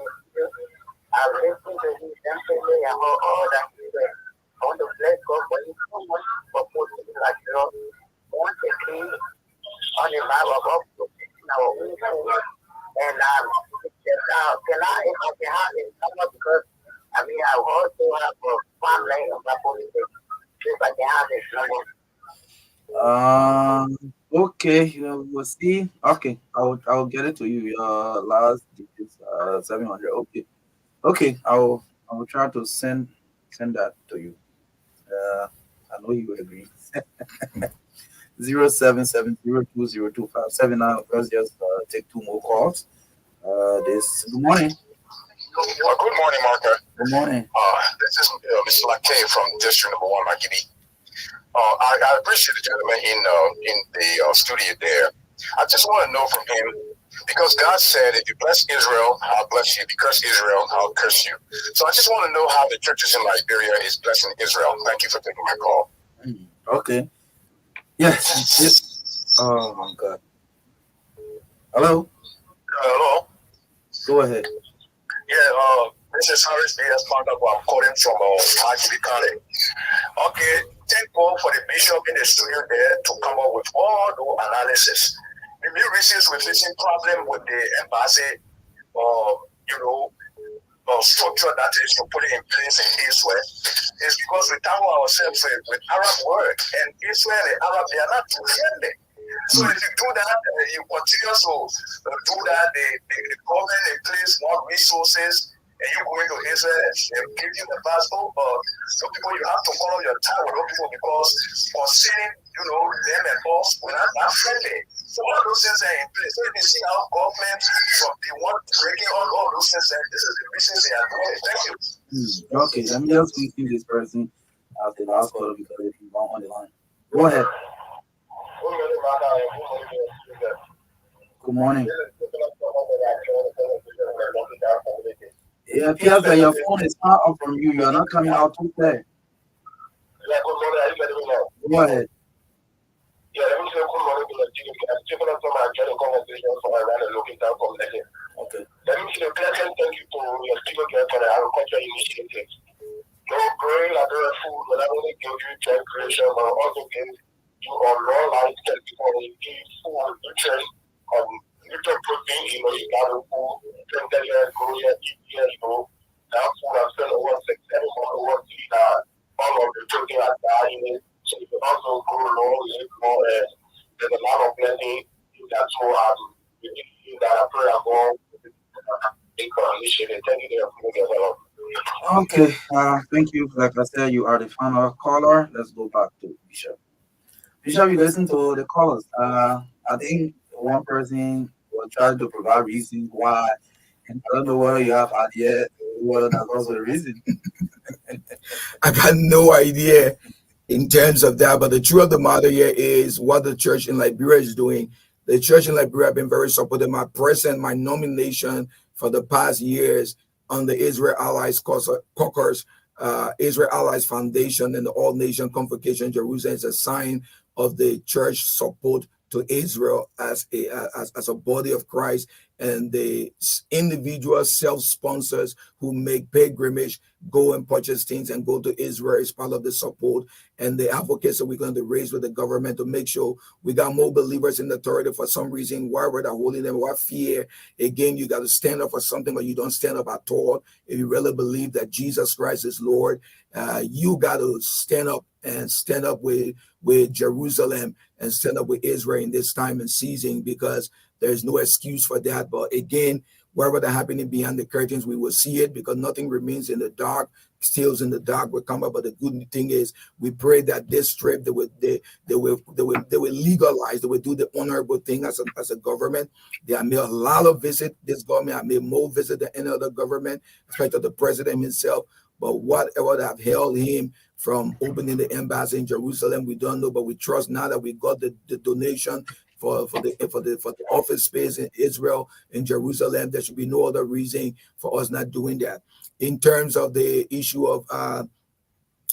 I've listened to his yesterday and all that he said. I want to bless God for you so much for putting like once again on the map of us to our own food. And can I, if I can have it, because I also have a family of my police. If I can have this number. Okay, we'll see. Okay, I will get it to you. Your last digits 700. Okay. I will try to send that to you. I know you agree. 0770202579. Now let's just take two more calls. Good morning. Well, good morning, Martha. Good morning. This is Mr. Latte from District Number 1, Makini. I appreciate the gentleman in the studio there. I just want to know from him, because God said, if you bless Israel, I'll bless you. If you curse Israel, I'll curse you. So I just want to know how the churches in Liberia is blessing Israel. Thank you for taking my call. Okay. Yes. Oh, my God. Hello? Hello? Go ahead. Yeah, this is Harris B.S. I'm calling from Ajib County. Okay, thank God for the bishop in the studio there to come up with all the analysis. The new reasons we're facing problem with the embassy, structure that is to put it in place in Israel is because we tangle ourselves with Arab work, and Israel and Arab, they are not too friendly. So if you do that, you continue to do that, the government in place more resources, and you go into Israel and give you the passport, but some people you have to follow your time with those people because concerning, them and us, we're not friendly. So all those things are in place. So if you see how government from the one breaking all those things, and this is the reasons they are doing it. Thank you. Okay, let me just see this person as the last caller because if you want on the line. Go ahead. Good morning. It appears that your phone is not up from you. You are not coming out too clear. Go ahead. Yeah, let me say good morning to the team. I'm taking up some joining conversation for around the looking down from Lagos. Okay. Let me say thank you to your people for the agriculture initiative. Growing Liberia food will not only give you job creation, but also give you a raw life that people give food, nutrition, nutrient protein, you got to food, drink that you grow, eat here, That food has spent over 6 7 months over all of the protein are dying. So you can also grow low, live more, and there's a lot of plenty. That's what you need that I pray about. Initiative. Thank you for Okay. Thank you. Like I said, you are the final caller. Let's go back to Bishop. Bishop, you listen to the callers. I think one person will try to provide reasons why, and I don't know whether you have idea whether that's also the reason. I got no idea in terms of that, but the truth of the matter here is what the church in Liberia is doing. The church in Liberia have been very supportive. My present, my nomination for the past years on the Israel Allies Caucus, Israel Allies Foundation, and the All Nation Convocation Jerusalem is a sign of the church support to Israel as a body of Christ, and the individual self-sponsors who make pilgrimage go and purchase things and go to Israel is part of the support and the advocacy we're going to raise with the government to make sure we got more believers in the authority. For some reason, why we're holding them, what fear. Again, you got to stand up for something, or you don't stand up at all. If you really believe that Jesus Christ is Lord, you got to stand up and stand up with Jerusalem and stand up with Israel in this time and season, because there's no excuse for that. But again, wherever they're happening behind the curtains, we will see it, because nothing remains in the dark. Stills in the dark will come up. But the good thing is, we pray that this trip they will legalize. They will do the honorable thing as a government. They have made a lot of visit. This government have made more visit than any other government, especially the president himself. But whatever that have held him from opening the embassy in Jerusalem, we don't know. But we trust now that we got the donation for the office space in Israel, in Jerusalem. There should be no other reason for us not doing that. In terms of the issue of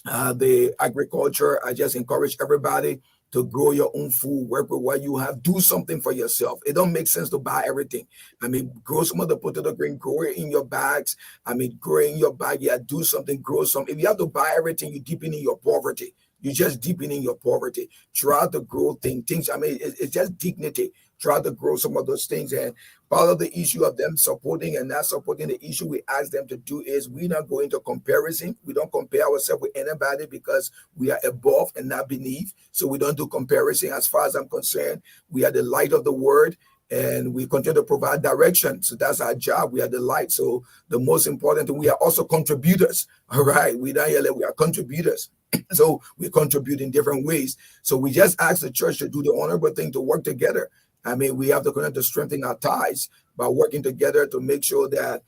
the agriculture, I just encourage everybody to grow your own food, work with what you have, do something for yourself. It don't make sense to buy everything. I mean, grow some of the potato grain, grow it in your bags. I mean, grow it in your bag, yeah, do something, grow some. If you have to buy everything, you deepen in your poverty. You just deepening your poverty. Try to grow things. I mean, it's just dignity. Try to grow some of those things. And part of the issue of them supporting and not supporting, the issue we ask them to do is we're not going to comparison. We don't compare ourselves with anybody, because we are above and not beneath. So we don't do comparison. As far as I'm concerned, we are the light of the world, and we continue to provide direction. So that's our job. We are the light. So the most important thing, we are also contributors. All right. We don't yell, we are contributors. So we contribute in different ways. So we just ask the church to do the honorable thing, to work together. I mean, we have to continue to strengthen our ties by working together to make sure that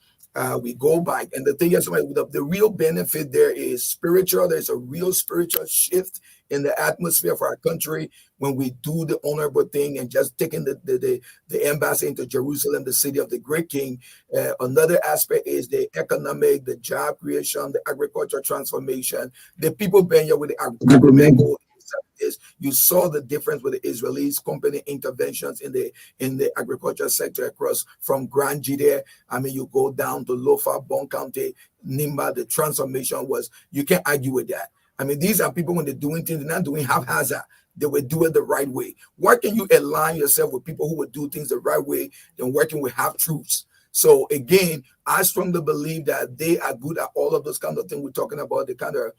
we go back. And the thing is, the real benefit there is spiritual. There's a real spiritual shift in the atmosphere for our country when we do the honorable thing and just taking the embassy into Jerusalem, the city of the great king. Another aspect is the economic, the job creation, the agricultural transformation. The people being here with the agricultural is you saw the difference with the Israelis company interventions in the agriculture sector across from Grand Judea. I mean, you go down to Lofa, Bon County, Nimba, the transformation was, you can't argue with that. I mean, these are people, when they're doing things, they're not doing haphazard. They will do it the right way. Why can you align yourself with people who will do things the right way than working with half-truths? So again, I strongly believe that they are good at all of those kind of things we're talking about, the kind of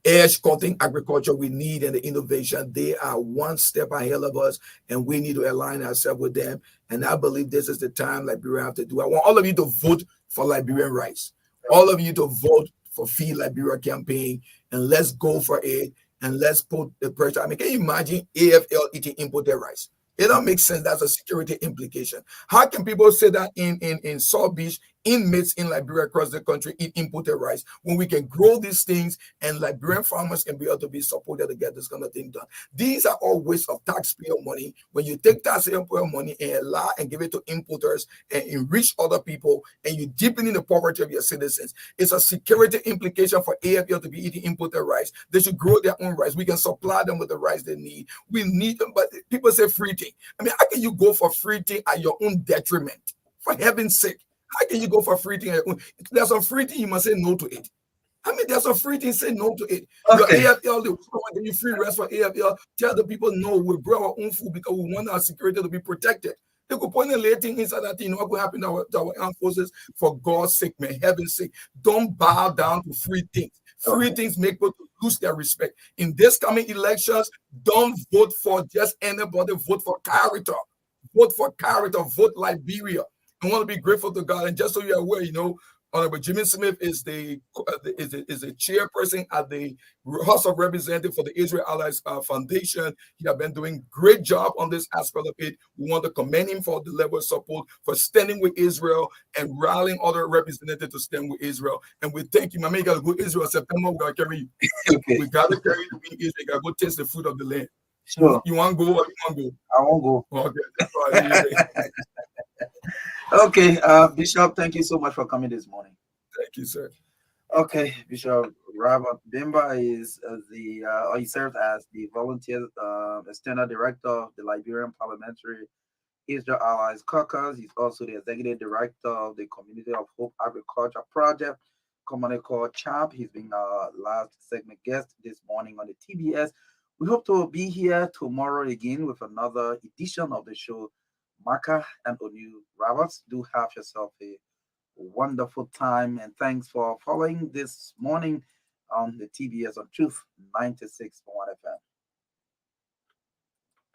edge-cutting agriculture we need and the innovation. They are one step ahead of us, and we need to align ourselves with them. And I believe this is the time Liberia have to do. I want all of you to vote for Liberian rice. All of you to vote for Feed Liberia campaign, and let's go for it, and let's put the pressure. I mean, can you imagine AFL eating imported rice? It don't make sense. That's a security implication. How can people say that in South Beach, inmates in Liberia across the country eat imported rice when we can grow these things and Liberian farmers can be able to be supported to get this kind of thing done? These are all waste of taxpayer money. When you take taxpayer money and allow and give it to importers and enrich other people, and you deepening the poverty of your citizens, it's a security implication for AFL to be eating imported rice. They should grow their own rice. We can supply them with the rice they need. We need them, but people say free thing. I mean, how can you go for free thing at your own detriment? For heaven's sake, how can you go for free thing at your own? There's some free thing, you must say no to it. I mean, there's some free thing, say no to it. Okay. Your AFL, they want you free rest for AFL. Tell the people, no, we grow our own food because we want our security to be protected. They could point a little thing inside that thing, what will happen to our armed forces? For God's sake, man, heaven's sake, don't bow down to free things. Free things make people lose their respect. In this coming elections, don't vote for just anybody, vote for character. Vote for character, vote Liberia. I want to be grateful to God. And just so you're aware, Honorable Jimmy Smith is the chairperson at the House of Representatives for the Israel Allies Foundation. He has been doing great job on this aspect of it. We want to commend him for the level of support for standing with Israel and rallying other representatives to stand with Israel. And we thank you. My man, you got to go to Israel September. We got to carry you. Okay. We got to carry you to Israel. You got to go taste the fruit of the land. Sure. You want to go or you want to go? I won't go. Okay. That's all right. Okay, Bishop, thank you so much for coming this morning. Thank you, sir. Okay, Bishop Robert Bimba is he serves as the volunteer external director of the Liberian Parliamentary Israel Allies Caucus. He's also the executive director of the Community of Hope Agriculture Project, commonly called CHAP. He's been our last segment guest this morning on the TBS. We hope to be here tomorrow again with another edition of the show. Maka and Onu Roberts, do have yourself a wonderful time, and thanks for following this morning on the TBS on Truth 96.1 FM.